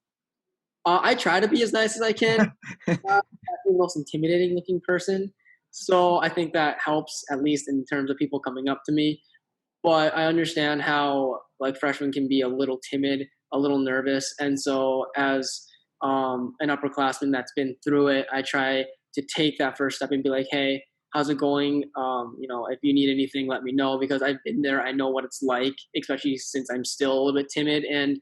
I try to be as nice as I can. I'm the most intimidating looking person, so I think that helps, at least in terms of people coming up to me. But I understand how like freshmen can be a little timid, a little nervous, and so as an upperclassman that's been through it, I try to take that first step and be like, "Hey, how's it going? If you need anything, let me know," because I've been there. I know what it's like, especially since I'm still a little bit timid and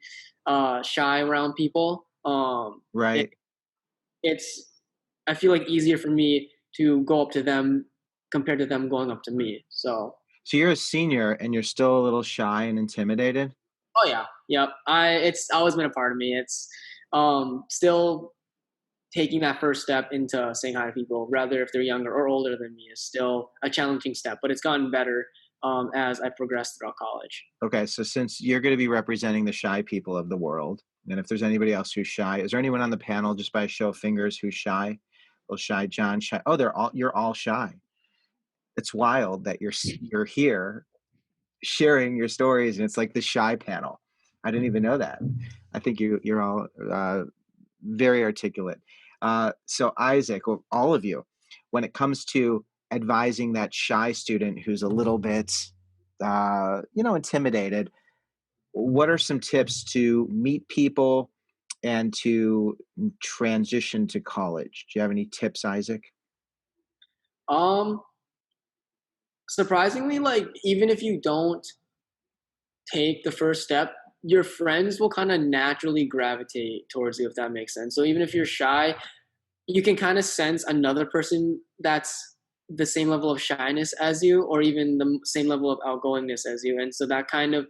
shy around people. It, Right. it's I feel like easier for me to go up to them compared to them going up to me. So. So you're a senior and you're still a little shy and intimidated? Oh yeah, yep. It's always been a part of me. It's still taking that first step into saying hi to people, rather if they're younger or older than me, is still a challenging step. But it's gotten better as I progressed throughout college. Okay, so since you're going to be representing the shy people of the world, and if there's anybody else who's shy, is there anyone on the panel, just by a show of fingers, who's shy? Well, shy John, shy. Oh, you're all shy. It's wild that you're here sharing your stories, and it's like the shy panel. I didn't even know that. I think you're all very articulate. So Isaac, or all of you, when it comes to advising that shy student who's a little bit, intimidated, what are some tips to meet people and to transition to college? Do you have any tips, Isaac? Um, Surprisingly, like even if you don't take the first step, your friends will kind of naturally gravitate towards you, if that makes sense. So even if you're shy, you can kind of sense another person that's the same level of shyness as you, or even the same level of outgoingness as you, and so that kind of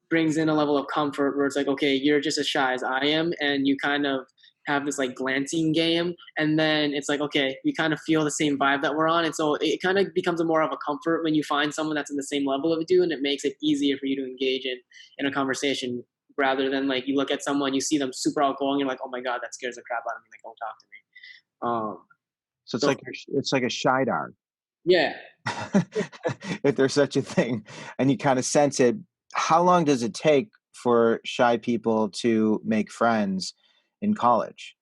brings in a level of comfort where it's like, okay, you're just as shy as I am, and you kind of have this like glancing game, and then it's like, okay, we kind of feel the same vibe that we're on, and so it kind of becomes more of a comfort when you find someone that's in the same level of you, and it makes it easier for you to engage in a conversation, rather than like you look at someone, you see them super outgoing, you're like, oh my god, that scares the crap out of me, like don't talk to me. So it's So like it's like a shy dog, yeah. if there's such a thing, and you kind of sense it. How long does it take for shy people to make friends in college?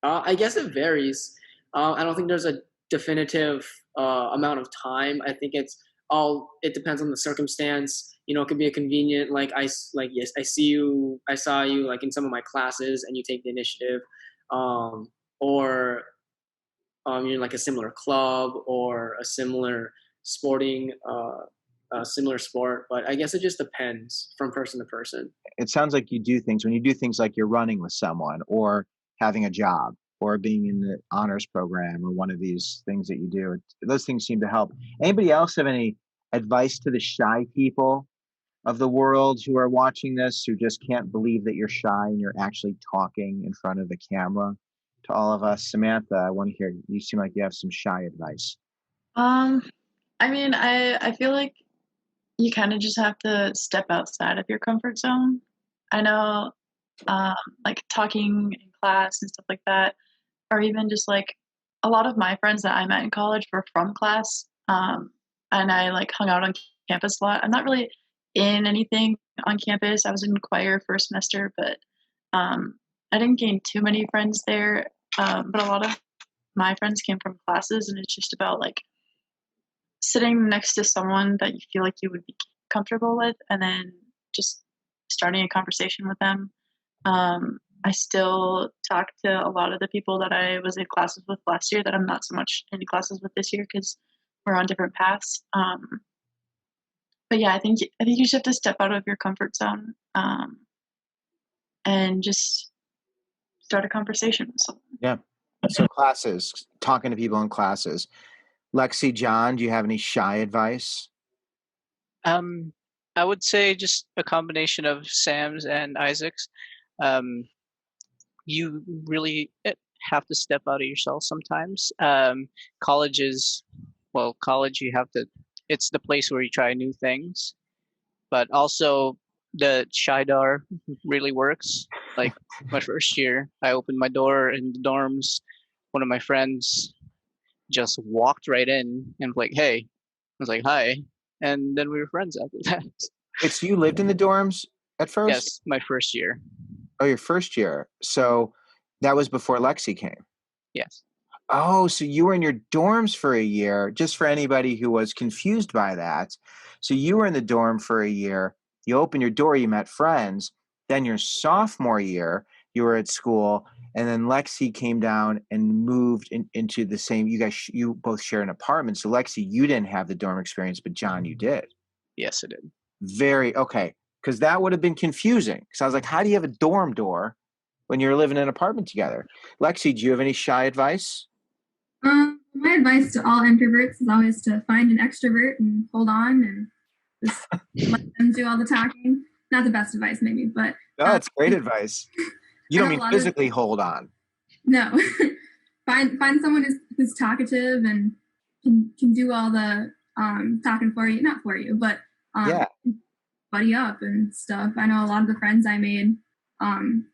I guess it varies. I don't think there's a definitive amount of time. I think it depends on the circumstance. You know, it could be a convenient, like yes, I saw you like in some of my classes, and you take the initiative, or you're in like a similar club or a similar sporting, similar sport. But I guess it just depends from person to person. It sounds like you do things when you do things like you're running with someone or having a job or being in the honors program or one of these things that you do. Those things seem to help. Anybody else have any advice to the shy people of the world who are watching this, who just can't believe that you're shy and you're actually talking in front of the camera? To all of us, Samantha, I want to hear, you seem like you have some shy advice. I mean, I feel like you kind of just have to step outside of your comfort zone. I know, like talking in class and stuff like that, or even just like a lot of my friends that I met in college were from class, and I like hung out on campus a lot. I'm not really in anything on campus. I was in choir for a semester, but I didn't gain too many friends there. But a lot of my friends came from classes, and it's just about like sitting next to someone that you feel like you would be comfortable with, and then just starting a conversation with them. I still talk to a lot of the people that I was in classes with last year that I'm not so much in classes with this year because we're on different paths. But yeah, I think you just have to step out of your comfort zone, and just start a conversation with someone. Yeah. So classes, talking to people in classes. Lexi, John, do you have any shy advice? I would say just a combination of Sam's and Isaac's. You really have to step out of yourself sometimes. College is, well, college, you have to, it's the place where you try new things, but also the shy door really works. Like my first year, I opened my door in the dorms. One of my friends just walked right in and was like, hey, I was like, hi. And then we were friends after that. Wait, so you lived in the dorms at first? Yes, my first year. Oh, your first year. So that was before Lexi came. Yes. Oh, so you were in your dorms for a year, just for anybody who was confused by that. So you were in the dorm for a year. You opened your door, you met friends. Then your sophomore year, you were at school. And then Lexi came down and moved into the same, you both share an apartment. So Lexi, you didn't have the dorm experience, but John, you did. Yes, it did. Okay. Because that would have been confusing. Because I was like, how do you have a dorm door when you're living in an apartment together? Lexi, do you have any shy advice? My advice to all introverts is always to find an extrovert and hold on and just let them do all the talking. Not the best advice, maybe, but No, that's great advice. You don't mean physically hold on. No, find someone who's talkative and can do all the talking for you, not for you, but Yeah. buddy up and stuff. I know a lot of the friends I made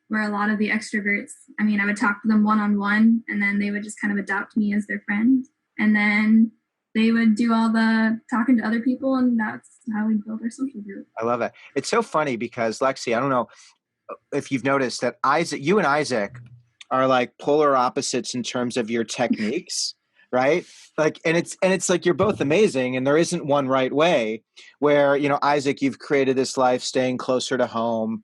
were a lot of the extroverts. I mean, I would talk to them one-on-one, and then they would just kind of adopt me as their friend, and then they would do all the talking to other people, and that's how we build our social group. I love that. It's so funny because Lexi, I don't know if you've noticed that you and Isaac are like polar opposites in terms of your techniques, right? Like, and it's like you're both amazing, and there isn't one right way. Where Isaac, you've created this life, staying closer to home,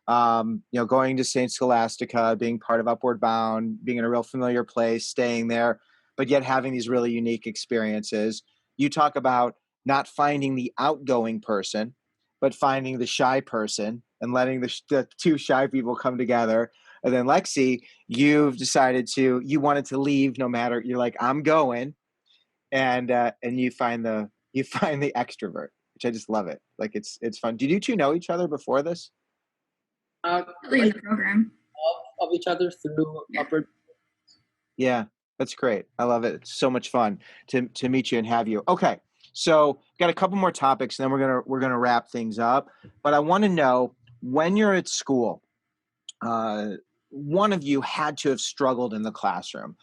going to St. Scholastica, being part of Upward Bound, being in a real familiar place, staying there, but yet having these really unique experiences. You talk about not finding the outgoing person, but finding the shy person and letting the two shy people come together. And then Lexi, you wanted to leave no matter, you're like, I'm going. And you find the extrovert, which I just love it. Like it's fun. Did you two know each other before this? Really in the program. of each other through upward. Yeah, that's great. I love it. It's so much fun to meet you and have you. Okay, so got a couple more topics, and then we're gonna wrap things up. But I want to know, when you're at school, uh, one of you had to have struggled in the classroom.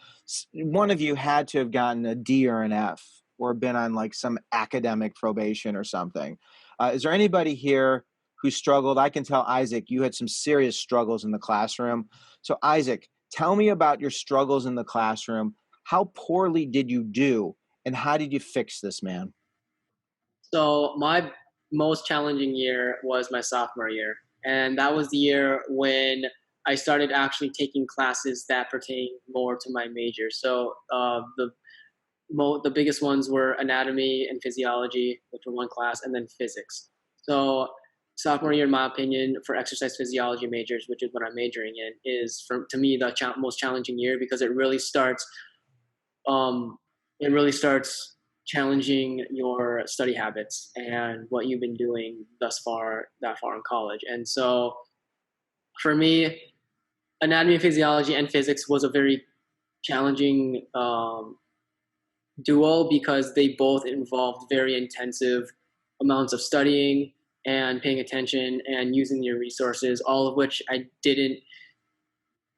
One of you had to have gotten a D or an F, or been on like some academic probation or something. Is there anybody here who struggled? I can tell, Isaac, you had some serious struggles in the classroom. So Isaac, tell me about your struggles in the classroom. How poorly did you do, and how did you fix this, man? So my most challenging year was my sophomore year, and that was the year when I started actually taking classes that pertain more to my major. So the biggest ones were anatomy and physiology, which were one class, and then physics. So sophomore year, in my opinion, for exercise physiology majors, which is what I'm majoring in, is to me the most challenging year, because um, it really starts challenging your study habits and what you've been doing that far in college. And so for me, anatomy and physiology and physics was a very challenging duo, because they both involved very intensive amounts of studying and paying attention and using your resources, all of which I didn't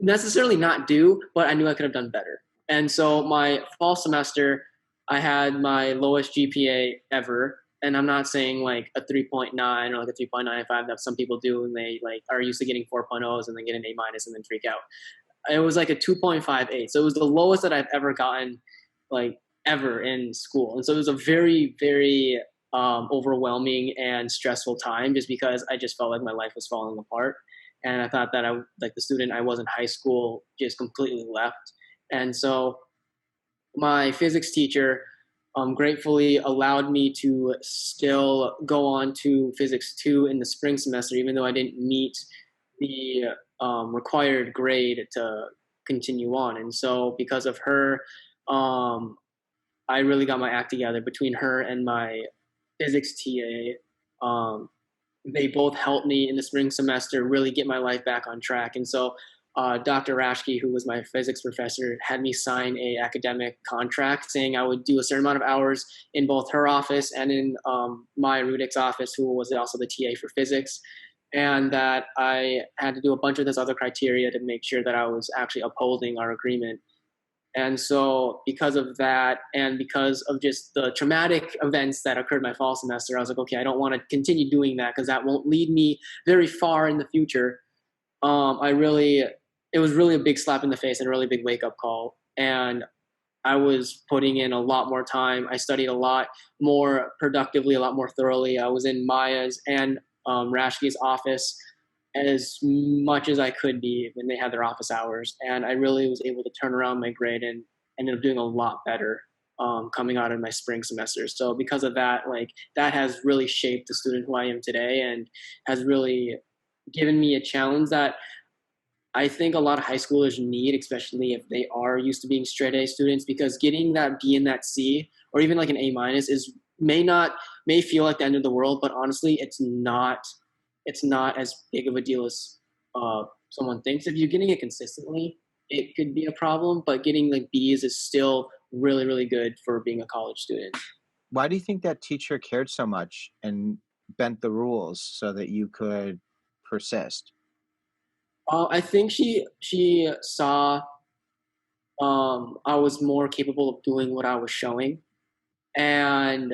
necessarily not do, but I knew I could have done better. And so my fall semester, I had my lowest GPA ever. And I'm not saying like a 3.9 or like a 3.95 that some people do, and they like are used to getting 4.0s and then get an A minus and then freak out. It was like a 2.58. So it was the lowest that I've ever gotten, like ever in school. And so it was a very, very overwhelming and stressful time, just because I just felt like my life was falling apart. And I thought that like the student I was in high school, just completely left. And so my physics teacher gratefully allowed me to still go on to physics 2 in the spring semester, even though I didn't meet the required grade to continue on. And so because of her, I really got my act together. Between her and my physics TA, they both helped me in the spring semester really get my life back on track. And so Dr. Rashke, who was my physics professor, had me sign a academic contract saying I would do a certain amount of hours in both her office and in my Rudik's office, who was also the TA for physics, and that I had to do a bunch of this other criteria to make sure that I was actually upholding our agreement. And so because of that, and because of just the traumatic events that occurred my fall semester, I was like, okay, I don't want to continue doing that, because that won't lead me very far in the future. It was really a big slap in the face and a really big wake up call. And I was putting in a lot more time. I studied a lot more productively, a lot more thoroughly. I was in Maya's and Rashke's office as much as I could be when they had their office hours. And I really was able to turn around my grade and ended up doing a lot better coming out of my spring semester. So because of that, like that has really shaped the student who I am today, and has really given me a challenge that I think a lot of high schoolers need, especially if they are used to being straight A students, because getting that B and that C, or even like an A minus, may feel like the end of the world, but honestly, it's not as big of a deal as someone thinks. If you're getting it consistently, it could be a problem, but getting like B's is still really, really good for being a college student. Why do you think that teacher cared so much and bent the rules so that you could persist? I think she saw I was more capable of doing what I was showing, and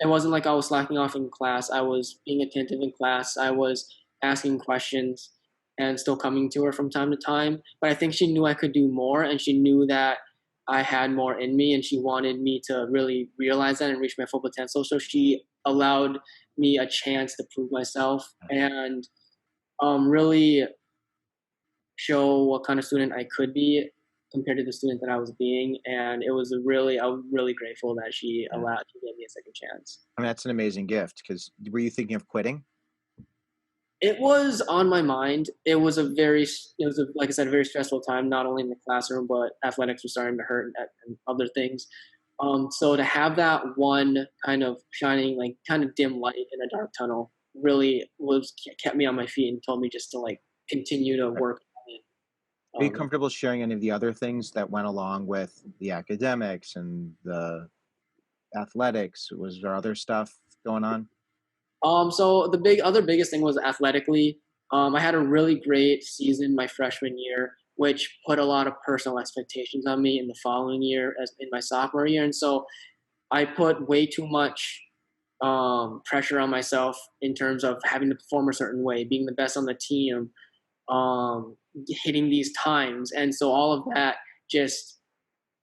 it wasn't like I was slacking off in class. I was being attentive in class. I was asking questions and still coming to her from time to time. But I think she knew I could do more, and she knew that I had more in me, and she wanted me to really realize that and reach my full potential. So she allowed me a chance to prove myself and really show what kind of student I could be compared to the student that I was being. And I was really grateful that she gave me a second chance. I mean, that's an amazing gift, because were you thinking of quitting? It was on my mind. It was like I said, a very stressful time, not only in the classroom, but athletics were starting to hurt and other things. So to have that one kind of shining, like kind of dim light in a dark tunnel really kept me on my feet and told me just to like continue to work. Are you comfortable sharing any of the other things that went along with the academics and the athletics? Was there other stuff going on? So the biggest thing was athletically. I had a really great season my freshman year, which put a lot of personal expectations on me in the following year, as in my sophomore year, and so I put way too much pressure on myself in terms of having to perform a certain way, being the best on the team, um, hitting these times, and so all of that just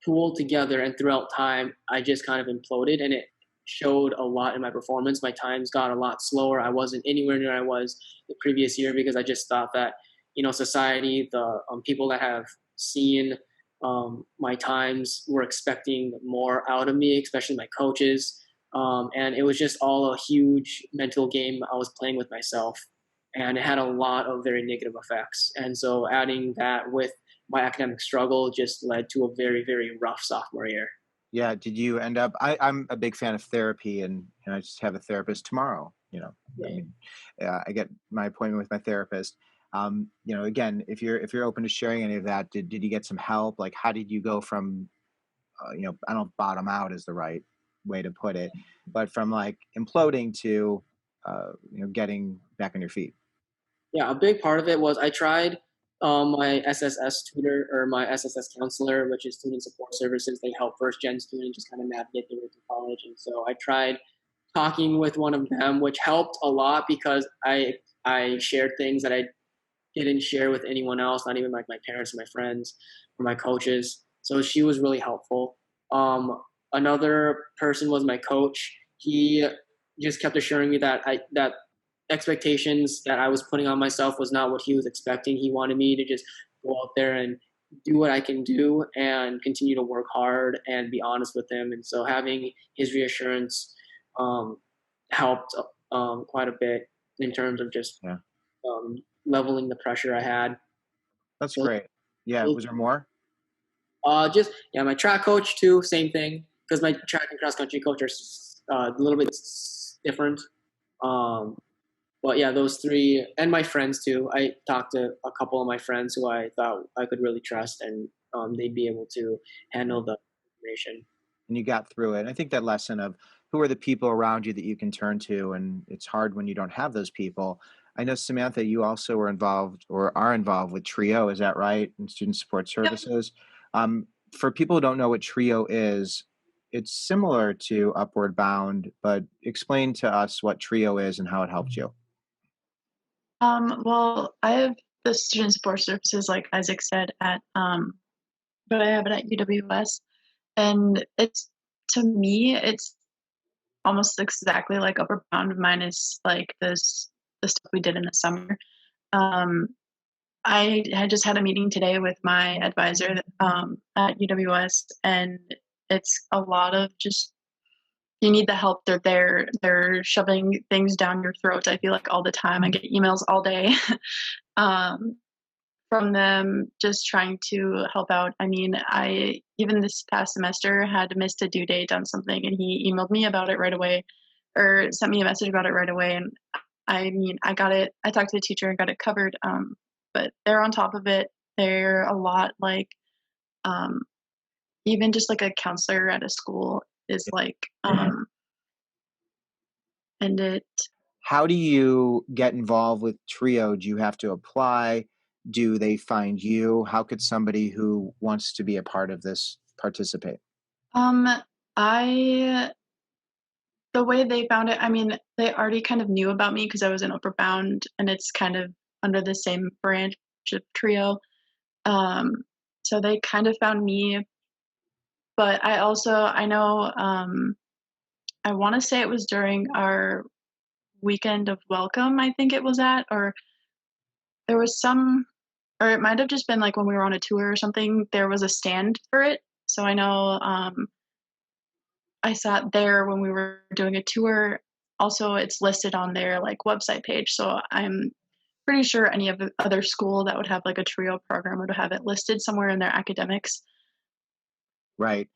pooled together, and throughout time, I just kind of imploded, and it showed a lot in my performance. My times got a lot slower. I wasn't anywhere near I was the previous year because I just thought that, society, the people that have seen my times were expecting more out of me, especially my coaches. And it was just all a huge mental game I was playing with myself. And it had a lot of very negative effects. And so adding that with my academic struggle just led to a very, very rough sophomore year. Yeah. Did you end up? I'm a big fan of therapy, and I just have a therapist tomorrow. I mean, I get my appointment with my therapist. Again, if you're open to sharing any of that, did you get some help? Like, how did you go from, I don't know if bottom out is the right way to put it, but from like imploding to, getting back on your feet? Yeah, a big part of it was I tried my SSS tutor or my SSS counselor, which is Student Support Services. They help first gen students just kind of navigate their way through college. And so I tried talking with one of them, which helped a lot because I shared things that I didn't share with anyone else, not even like my parents or my friends or my coaches. So she was really helpful. Another person was my coach. He just kept assuring me that expectations that I was putting on myself was not what he was expecting. He wanted me to just go out there and do what I can do and continue to work hard and be honest with him. And so having his reassurance helped quite a bit in terms of just leveling the pressure I had. That's great. Yeah. Was there more? My track coach too, same thing, because my track and cross country coach are a little bit different. But yeah, those three, and my friends too. I talked to a couple of my friends who I thought I could really trust, and they'd be able to handle the information. And you got through it. And I think that lesson of who are the people around you that you can turn to, and it's hard when you don't have those people. I know, Samantha, you also were involved or are involved with TRIO. Is that right? In Student Support Services. For people who don't know what TRIO is, it's similar to Upward Bound, but explain to us what TRIO is and how it helped you. Well, I have the student support services, like Isaac said, but I have it at UWS, and to me, it's almost exactly like Upward Bound, minus like the stuff we did in the summer. I had just had a meeting today with my advisor at UWS, and it's a lot of just, you need the help. They're shoving things down your throat. I feel like all the time. I get emails all day from them just trying to help out. I mean, I even this past semester had missed a due date on something, and he emailed me about it right away, or sent me a message about it right away. And I mean, I got it. I talked to the teacher and got it covered. But they're on top of it. They're a lot like, even just like a counselor at a school is like, and it. How do you get involved with TRIO? Do you have to apply? Do they find you? How could somebody who wants to be a part of this participate? The way they found it, I mean, they already kind of knew about me because I was in Upward Bound, and it's kind of under the same branch of TRIO. So they kind of found me, but I know, I want to say it was during our weekend of welcome, I think it was at, or there was or it might have just been like when we were on a tour or something, there was a stand for it. So I know, I sat there when we were doing a tour. Also, it's listed on their like website page. So I'm pretty sure any of the other school that would have like a TRIO program would have it listed somewhere in their academics. Right.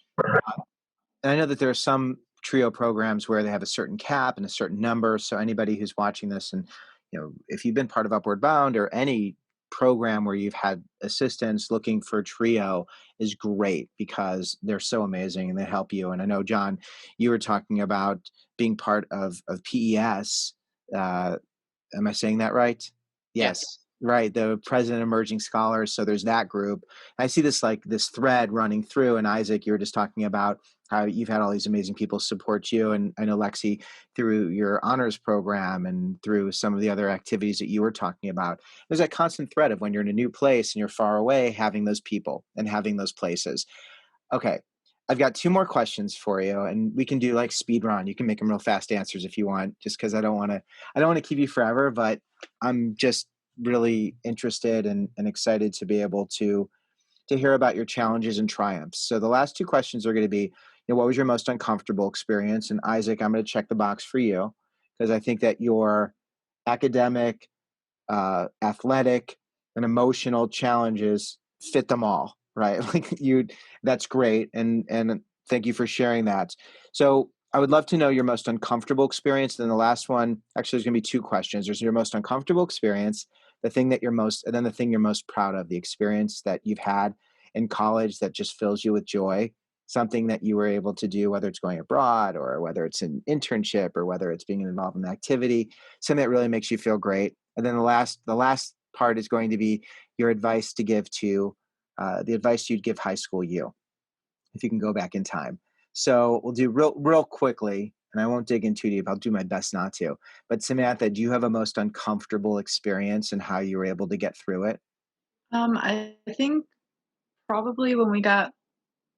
And I know that there are some TRIO programs where they have a certain cap and a certain number. So anybody who's watching this, and if you've been part of Upward Bound or any program where you've had assistants looking for trio is great because they're so amazing and they help you. And I know, John, you were talking about being part of PES. Am I saying that right? Yes. Yes. Right. The President Emerging Scholars. So there's that group. I see this thread running through. And Isaac, you were just talking about how you've had all these amazing people support you. And I know, Lexi, through your honors program and through some of the other activities that you were talking about, there's that constant thread of when you're in a new place and you're far away, having those people and having those places. Okay. I've got 2 more questions for you, and we can do like speed run. You can make them real fast answers if you want, just because I don't want to keep you forever, but I'm just really interested and excited to be able to hear about your challenges and triumphs. So the last 2 questions are going to be, what was your most uncomfortable experience? And Isaac, I'm going to check the box for you because I think that your academic, athletic, and emotional challenges fit them all, right? That's great. And thank you for sharing that. So I would love to know your most uncomfortable experience. Then the last one, actually, there's going to be 2 questions. There's your most uncomfortable experience, the thing that and then the thing you're most proud of, the experience that you've had in college that just fills you with joy, something that you were able to do, whether it's going abroad or whether it's an internship or whether it's being involved in an activity, something that really makes you feel great. And then the last part is going to be your advice to give to the advice you'd give high school you, if you can go back in time. So we'll do real quickly, and I won't dig in too deep. I'll do my best not to. But Samantha, do you have a most uncomfortable experience and how you were able to get through it? I think probably when we got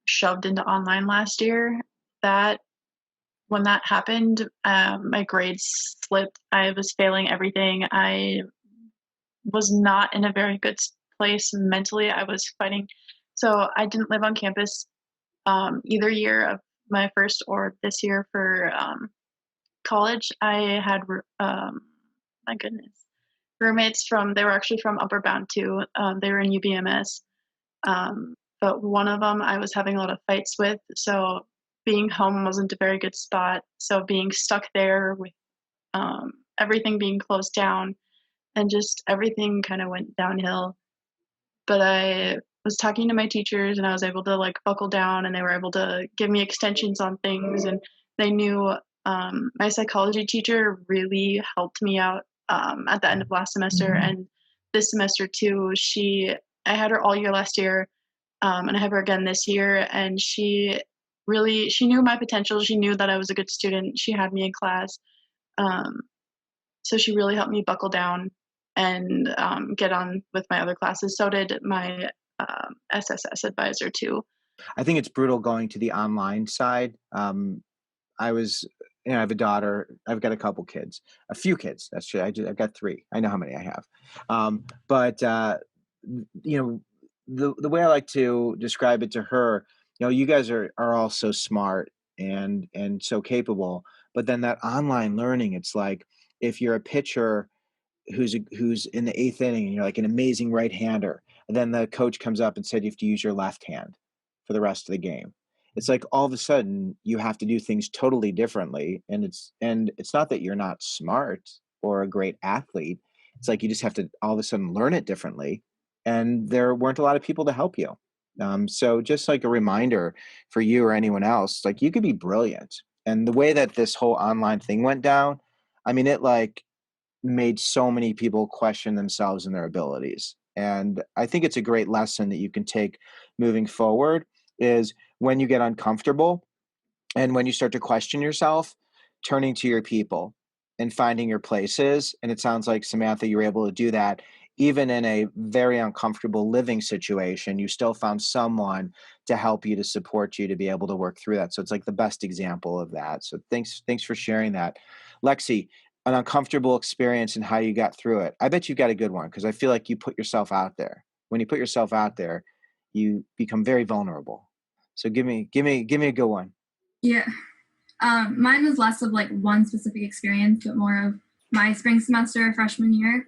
shoved into online last year, when that happened, my grades slipped. I was failing everything. I was not in a very good place mentally. I was fighting. So I didn't live on campus either year of my first or this year for college. I had, my goodness, roommates they were actually from Upper Bound too. They were in UBMS. But one of them I was having a lot of fights with. So being home wasn't a very good spot. So being stuck there with everything being closed down and just everything kind of went downhill. But I was talking to my teachers and I was able to like buckle down and they were able to give me extensions on things. And they knew my psychology teacher really helped me out at the end of last semester and this semester too. I had her all year last year. And I have her again this year, and she knew my potential. She knew that I was a good student. She had me in class. So she really helped me buckle down and get on with my other classes. So did my SSS advisor too. I think it's brutal going to the online side. I have a daughter. I've got a few kids. That's true. I've got 3. I know how many I have. But the way I like to describe it to her, you guys are all so smart and so capable, but then that online learning, it's like if you're a pitcher who's in the 8th inning and you're like an amazing right-hander, and then the coach comes up and said you have to use your left hand for the rest of the game. It's like all of a sudden you have to do things totally differently, and it's not that you're not smart or a great athlete. It's like you just have to all of a sudden learn it differently, and there weren't a lot of people to help you. So just like a reminder for you or anyone else, like you could be brilliant. And the way that this whole online thing went down, I mean, it like made so many people question themselves and their abilities. And I think it's a great lesson that you can take moving forward is when you get uncomfortable and when you start to question yourself, turning to your people and finding your places. And it sounds like, Samantha, you were able to do that. Even in a very uncomfortable living situation, you still found someone to help you, to support you, to be able to work through that. So it's like the best example of that. So thanks for sharing that. Lexi, an uncomfortable experience and how you got through it. I bet you've got a good one because I feel like you put yourself out there. When you put yourself out there, you become very vulnerable. So give me a good one. Yeah. Mine was less of like one specific experience, but more of my spring semester freshman year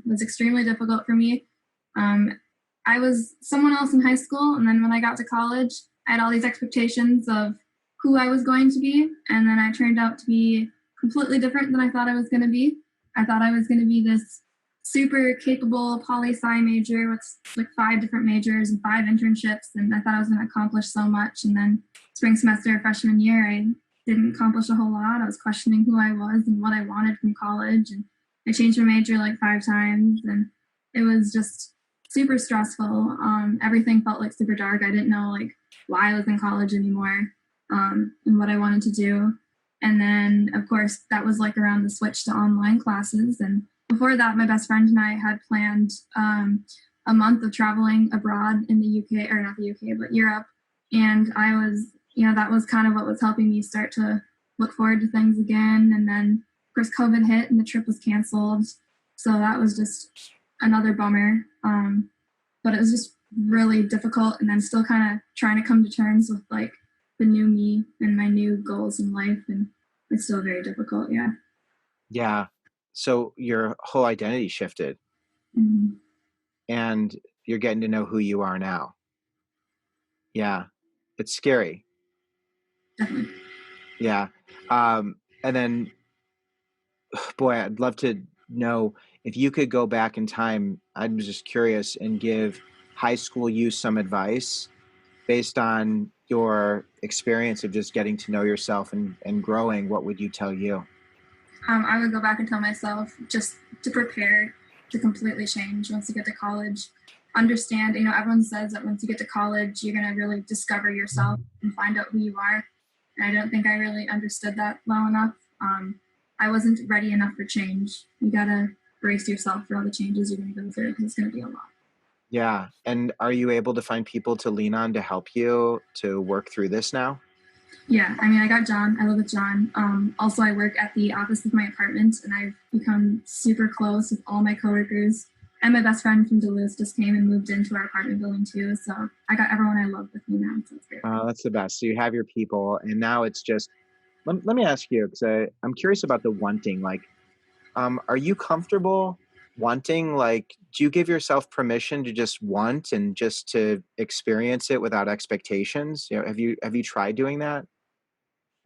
was extremely difficult for me. I was someone else in high school, and then when I got to college, I had all these expectations of who I was going to be, and then I turned out to be completely different than I thought I was going to be. I thought I was going to be this super capable poli-sci major with like 5 different majors and 5 internships, and I thought I was going to accomplish so much. And then spring semester freshman year, I didn't accomplish a whole lot. I was questioning who I was and what I wanted from college, and I changed my major like 5 times, and it was just super stressful. Everything felt like super dark. I didn't know like why I was in college anymore, and what I wanted to do. And then, of course, that was like around the switch to online classes. And before that, my best friend and I had planned a month of traveling abroad in the UK, or not the UK, but Europe. And I was, that was kind of what was helping me start to look forward to things again. And then, of course, COVID hit and the trip was canceled. So that was just another bummer. But it was just really difficult. And I'm still kind of trying to come to terms with like the new me and my new goals in life, and it's still very difficult. Yeah. So your whole identity shifted, and you're getting to know who you are now. Yeah. It's scary. Definitely. Yeah. And then, boy, I'd love to know if you could go back in time. I'm just curious, and give high school you some advice based on your experience of just getting to know yourself and growing. What would you tell you? I would go back and tell myself just to prepare to completely change once you get to college. Understand, everyone says that once you get to college, you're going to really discover yourself and find out who you are. And I don't think I really understood that well enough. I wasn't ready enough for change. You got to brace yourself for all the changes you're going to go through, because it's going to be a lot. Yeah. And are you able to find people to lean on to help you to work through this now? Yeah, I got John. I live with John. Also, I work at the office of my apartment, and I've become super close with all my coworkers. And my best friend from Duluth just came and moved into our apartment building too. So I got everyone I love with me now. So it's great. That's the best. So you have your people, and now it's just, let me ask you, because I'm curious about the wanting. Like, are you comfortable wanting? Like, do you give yourself permission to just want and just to experience it without expectations? Have you tried doing that?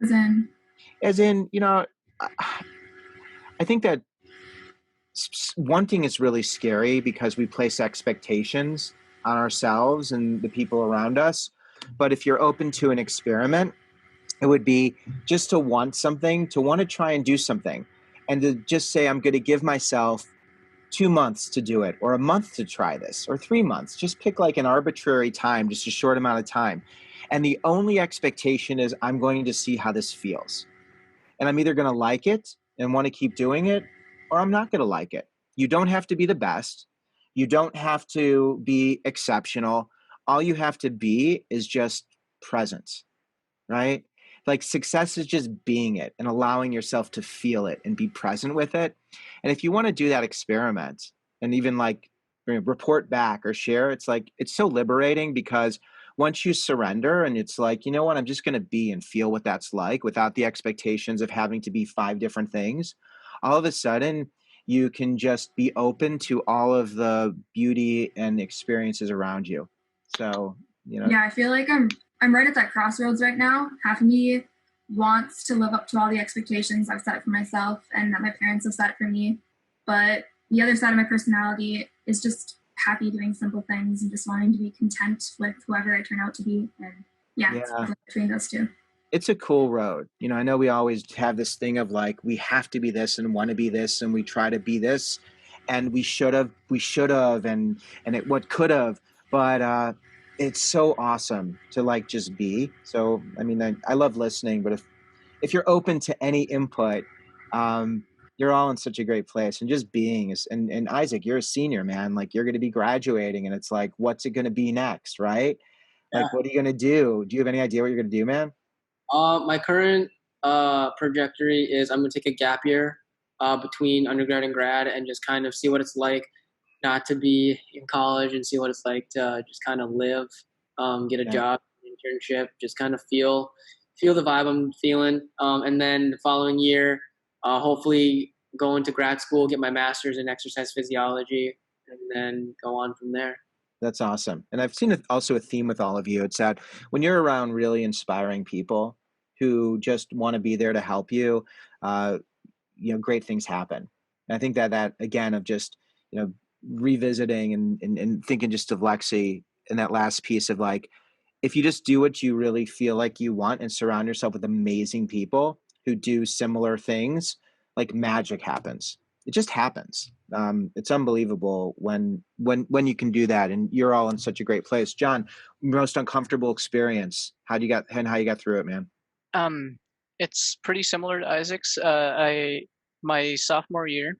As in, I think that wanting is really scary because we place expectations on ourselves and the people around us. But if you're open to an experiment, it would be just to want something, to want to try and do something, and to just say, I'm going to give myself 2 months to do it, or a month to try this, or 3 months. Just pick like an arbitrary time, just a short amount of time. And the only expectation is, I'm going to see how this feels. And I'm either going to like it and want to keep doing it, or I'm not going to like it. You don't have to be the best. You don't have to be exceptional. All you have to be is just present, right? Like, success is just being it and allowing yourself to feel it and be present with it. And if you want to do that experiment and even like report back or share, it's like, it's so liberating, because once you surrender and it's like, you know what, I'm just going to be and feel what that's like without the expectations of having to be 5 different things, all of a sudden you can just be open to all of the beauty and experiences around you. So, Yeah, I feel like I'm right at that crossroads right now. Half of me wants to live up to all the expectations I've set for myself and that my parents have set for me. But the other side of my personality is just happy doing simple things and just wanting to be content with whoever I turn out to be. And it's between those two. It's a cool road. I know we always have this thing of like, we have to be this and want to be this, and we try to be this, and we should have, and what could have, but it's so awesome to like just be. So, I love listening, but if you're open to any input, you're all in such a great place, and just being is, and Isaac, you're a senior, man. Like, you're going to be graduating, and it's like, what's it going to be next? Right? Yeah. Like, what are you going to do? Do you have any idea what you're going to do, man? My current trajectory is I'm going to take a gap year between undergrad and grad, and just kind of see what it's like not to be in college, and see what it's like to just kind of live, get a job, internship, just kind of feel the vibe I'm feeling. And then the following year, hopefully go into grad school, get my master's in exercise physiology, and then go on from there. That's awesome. And I've seen also a theme with all of you. It's that when you're around really inspiring people who just want to be there to help you, great things happen. And I think that again, of just, revisiting and thinking just of Lexi in that last piece of like, if you just do what you really feel like you want and surround yourself with amazing people who do similar things, like magic happens. It just happens. It's unbelievable when you can do that, and you're all in such a great place. John, most uncomfortable experience. How you got through it, man? It's pretty similar to Isaac's. My sophomore year,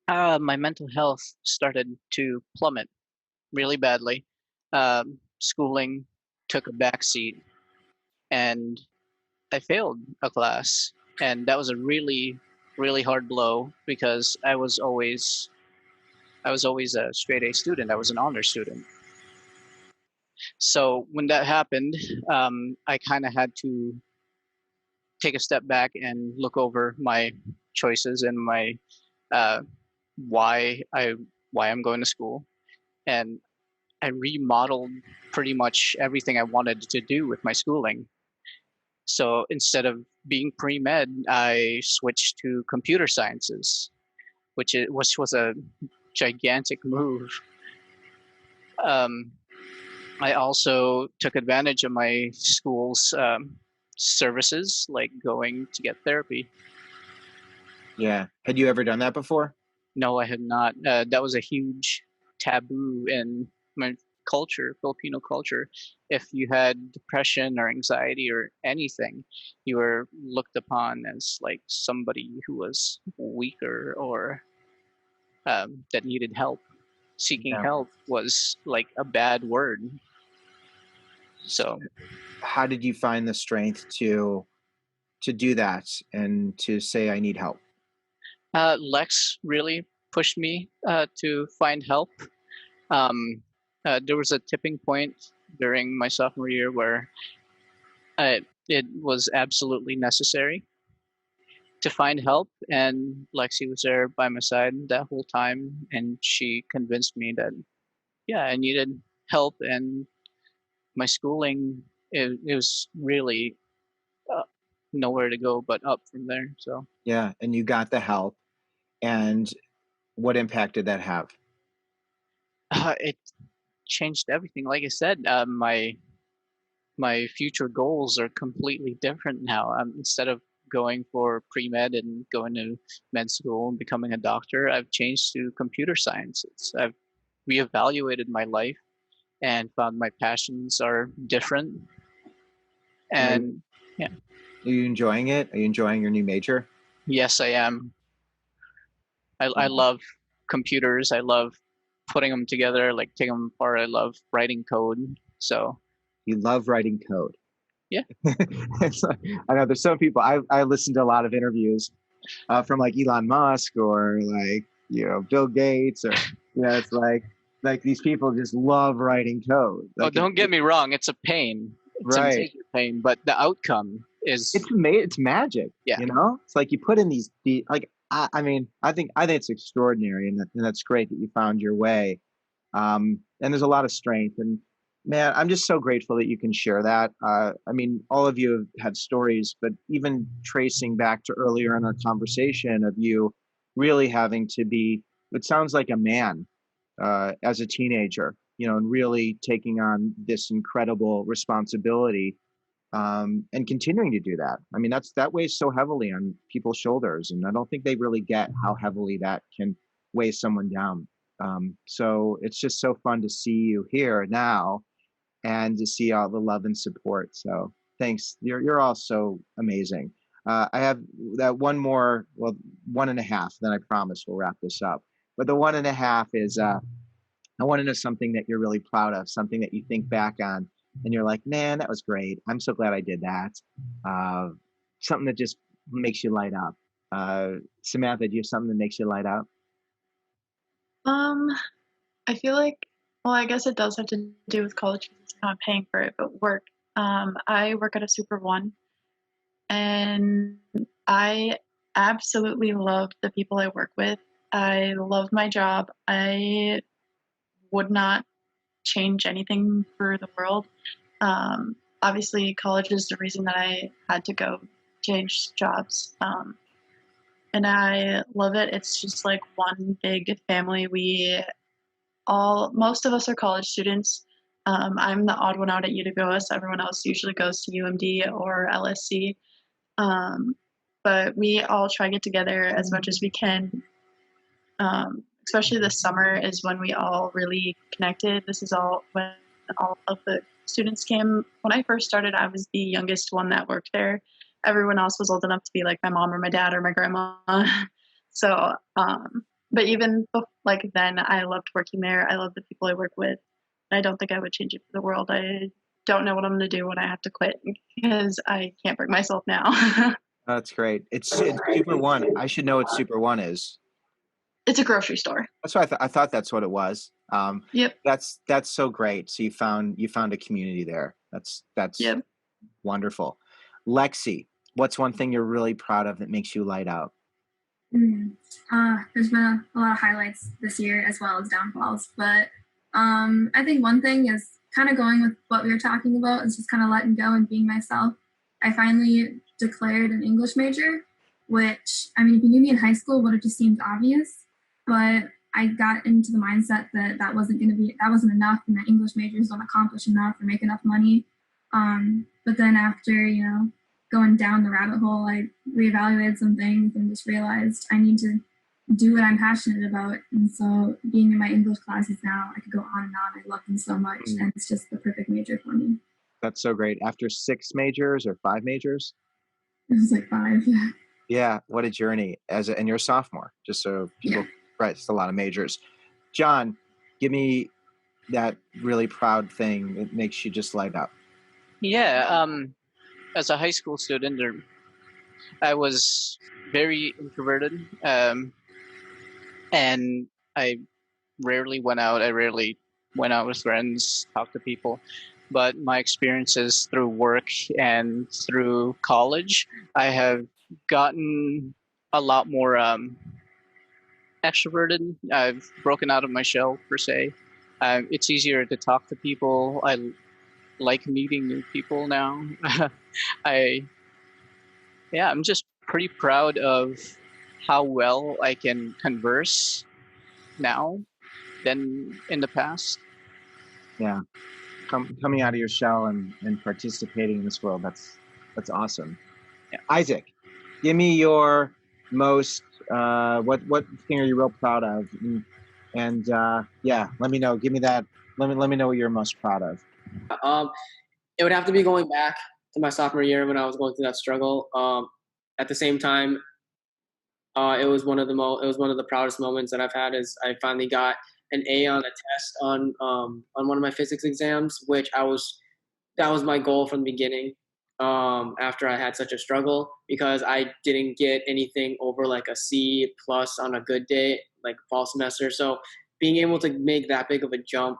my mental health started to plummet really badly. Schooling took a backseat, and I failed a class, and that was a really, really hard blow because I was always a straight A student. I was an honor student. So when that happened, I kind of had to take a step back and look over my choices and my uh, why I'm going to school, and I remodeled pretty much everything I wanted to do with my schooling. So instead of being pre-med, I switched to computer sciences, which was a gigantic move. I also took advantage of my school's services, like going to get therapy. Yeah. Had you ever done that before? No, I had not. That was a huge taboo in my culture, Filipino culture. If you had depression or anxiety or anything, you were looked upon as like somebody who was weaker or that needed help. Seeking Yeah. help was like a bad word. So, how did you find the strength to do that and to say I need help? Lex really pushed me to find help. There was a tipping point during my sophomore year where it was absolutely necessary to find help, and Lexi was there by my side that whole time, and she convinced me that I needed help, and my schooling it was really nowhere to go but up from there. So Yeah, and you got the help, and what impact did that have? it changed everything. Like I said, my future goals are completely different now. Instead of going for pre-med and going to med school and becoming a doctor, I've changed to computer sciences. I've reevaluated my life and found my passions are different. And yeah, Are you enjoying it? Are you enjoying your new major? yes, I am. I love computers. I love putting them together, like taking them apart. I love writing code. So You love writing code. yeah. I know there's some people, I listened to a lot of interviews from like Elon Musk or like, Bill Gates, or, it's like these people just love writing code. Oh, Like don't get me wrong. It's a pain. It's a right. major pain, but the outcome is It's magic. Yeah. It's like you put in these like, I mean, I think it's extraordinary, and that's great that you found your way. And there's a lot of strength, and man, I'm just so grateful that you can share that. I mean, all of you have stories, but even tracing back to earlier in our conversation of you really having to be, it sounds like a man as a teenager, and really taking on this incredible responsibility, and continuing to do that. I mean, that weighs so heavily on people's shoulders, and I don't think they really get how heavily that can weigh someone down. So it's just so fun to see you here now, and to see all the love and support. So thanks. You're all so amazing. I have that one more, well, 1.5. Then I promise we'll wrap this up. But the 1.5 is I want to know something that you're really proud of, something that you think back on and you're like, man, that was great. I'm so glad I did that. Something that just makes you light up. Samantha, do you have something that makes you light up? I feel like, well, I guess it does have to do with college because it's not paying for it, but work. I work at a Super One, and I absolutely love the people I work with. I love my job. I would not change anything for the world. Obviously, college is the reason that I had to go change jobs. and I love it. It's just like one big family. Most of us are college students. I'm the odd one out at UWS. Everyone else usually goes to UMD or LSC. But we all try to get together as much as we can. Especially this summer is when we all really connected. This is all when all of the students came. When I first started, I was the youngest one that worked there. Everyone else was old enough to be like my mom or my dad or my grandma. So, but even like then, I loved working there. I love the people I work with. I don't think I would change it for the world. I don't know what I'm going to do when I have to quit because I can't bring myself now. That's great. It's Super One. I should know what Super One is. It's a grocery store. That's what I thought that's what it was. Yep. That's so great. So you found a community there. That's Yep. wonderful. Lexi, what's one thing you're really proud of that makes you light up? There's been a lot of highlights this year as well as downfalls, but I think one thing is kind of going with what we were talking about is just kind of letting go and being myself. I finally declared an English major, which, I mean, if you knew me in high school, would have just seemed obvious, but I got into the mindset that wasn't enough, and that English majors don't accomplish enough or make enough money. But then after, going down the rabbit hole, I reevaluated some things and just realized I need to do what I'm passionate about. And so being in my English classes now, I could go on and on. I love them so much, and it's just the perfect major for me. That's so great. After 6 majors or 5 majors? It was like 5, yeah. Yeah, what a journey. And you're a sophomore, just so people, right, it's a lot of majors. John, give me that really proud thing that makes you just light up. Yeah, as a high school student, I was very introverted, and I rarely went out. I rarely went out with friends, talked to people. But my experiences through work and through college, I have gotten a lot more extroverted. I've broken out of my shell, per se. It's easier to talk to people. I like meeting new people now. I'm just pretty proud of how well I can converse now than in the past. Yeah. Coming out of your shell and participating in this world, that's awesome. Yeah. Isaac, give me your most what thing are you real proud of, and let me know. Give me that. Let me know what you're most proud of. It would have to be going back to my sophomore year when I was going through that struggle. At the same time, it was one of the proudest moments that I've had. Is I finally got an A on a test on one of my physics exams, which that was my goal from the beginning. After I had such a struggle, because I didn't get anything over like a C+ on a good day, like fall semester. So being able to make that big of a jump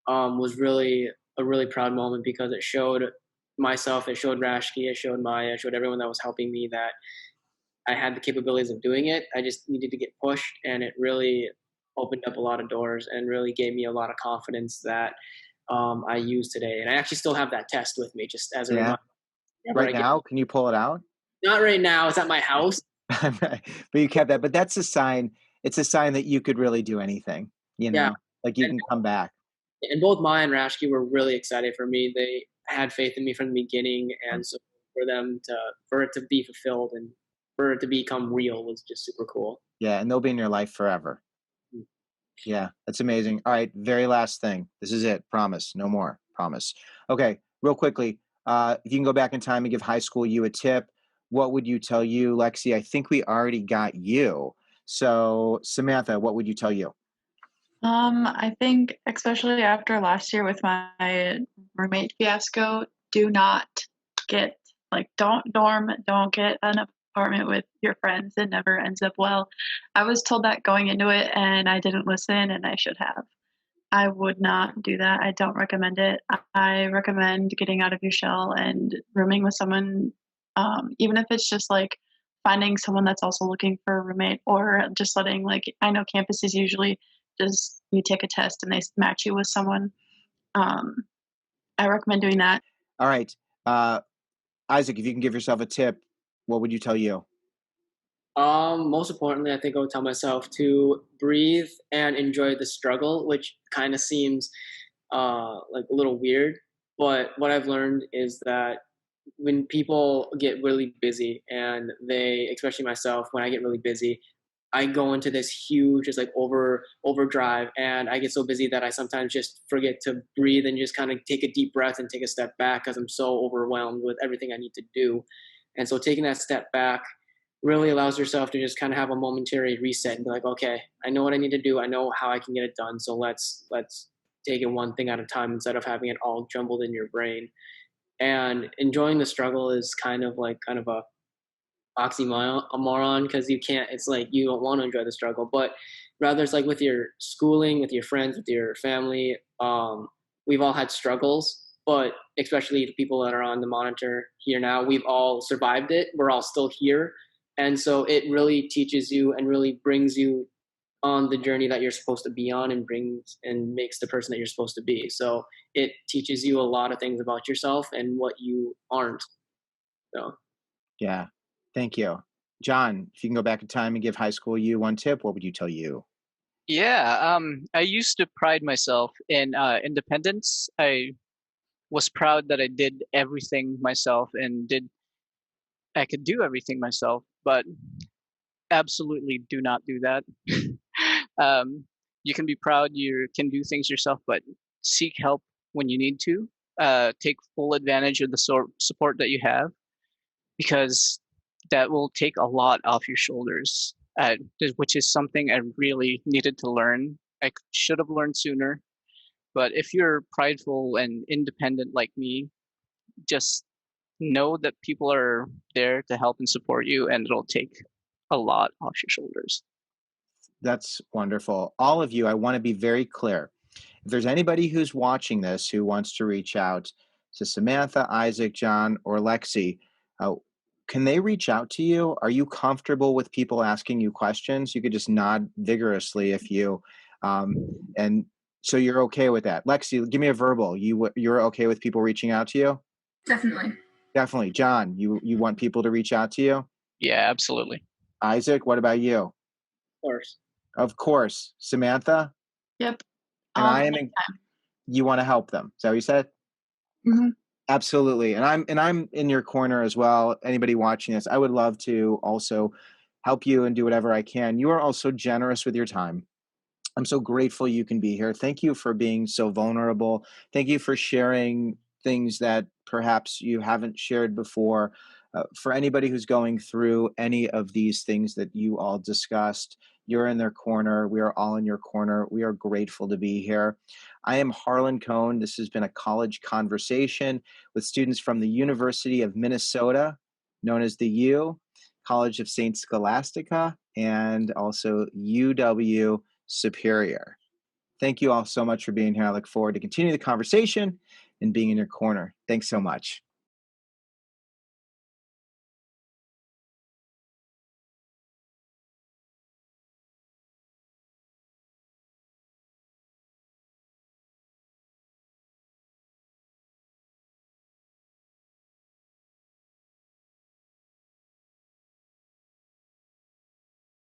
was really a really proud moment, because it showed myself, it showed Rashki, it showed Maya, it showed everyone that was helping me that I had the capabilities of doing it. I just needed to get pushed, and it really opened up a lot of doors and really gave me a lot of confidence that I use today. And I actually still have that test with me, just as a reminder. Right now, can you pull it out? Not right now. It's at my house. But you kept that. But that's a sign. It's a sign that you could really do anything. Like you can come back. And both Maya and Rashki were really excited for me. They had faith in me from the beginning, and so for it to be fulfilled and for it to become real was just super cool. Yeah, and they'll be in your life forever. Yeah, that's amazing. All right, very last thing. This is it. Promise. No more. Promise. Okay, real quickly. If you can go back in time and give high school you a tip, what would you tell you, Lexi? I think we already got you. So, Samantha, what would you tell you? I think especially after last year with my roommate fiasco, do not don't dorm, don't get an apartment with your friends. It never ends up well. I was told that going into it, and I didn't listen, and I should have. I would not do that. I don't recommend it. I recommend getting out of your shell and rooming with someone, even if it's just like finding someone that's also looking for a roommate, or just letting, I know campuses usually just you take a test and they match you with someone. I recommend doing that. All right. Isaac, if you can give yourself a tip, what would you tell you? Most importantly, I think I would tell myself to breathe and enjoy the struggle, which kind of seems like a little weird. But what I've learned is that when people get really busy and they, especially myself, when I get really busy, I go into this huge, just like overdrive, and I get so busy that I sometimes just forget to breathe and just kind of take a deep breath and take a step back because I'm so overwhelmed with everything I need to do. And so taking that step back really allows yourself to just kind of have a momentary reset and be like, okay, I know what I need to do. I know how I can get it done. So let's take it one thing at a time instead of having it all jumbled in your brain. And enjoying the struggle is kind of a oxymoron because you can't. It's like you don't want to enjoy the struggle, but rather it's like with your schooling, with your friends, with your family. We've all had struggles, but especially the people that are on the monitor here now, we've all survived it. We're all still here, and so it really teaches you and really brings you on the journey that you're supposed to be on and brings and makes the person that you're supposed to be. So it teaches you a lot of things about yourself and what you aren't. So Yeah. Thank you. John, if you can go back in time and give high school you one tip, what would you tell you? Yeah, I used to pride myself in independence. I was proud that I did everything myself and did I could do everything myself, but absolutely do not do that. You can be proud you can do things yourself, but seek help when you need to. Take full advantage of the support that you have because that will take a lot off your shoulders, which is something I really needed to learn. I should have learned sooner. But if you're prideful and independent like me, just know that people are there to help and support you, and it'll take a lot off your shoulders. That's wonderful. All of you, I want to be very clear. If there's anybody who's watching this who wants to reach out to Samantha, Isaac, John, or Lexi, uh, can they reach out to you? Are you comfortable with people asking you questions? You could just nod vigorously if you, and so you're okay with that. Lexi, give me a verbal. You're okay with people reaching out to you? Definitely. Definitely. John, you want people to reach out to you? Yeah, absolutely. Isaac, what about you? of course. Of course. Samantha? Yep. And All I am you want to help them. Is that what you said? Mhm. Absolutely. And I'm in your corner as well. Anybody watching this, I would love to also help you and do whatever I can. You are also generous with your time. I'm so grateful you can be here. Thank you for being so vulnerable. Thank you for sharing things that perhaps you haven't shared before. For anybody who's going through any of these things that you all discussed, you're in their corner. We are all in your corner. We are grateful to be here. I am Harlan Cohn. This has been a college conversation with students from the University of Minnesota, known as the U, College of St. Scholastica, and also UW Superior. Thank you all so much for being here. I look forward to continuing the conversation and being in your corner. Thanks so much.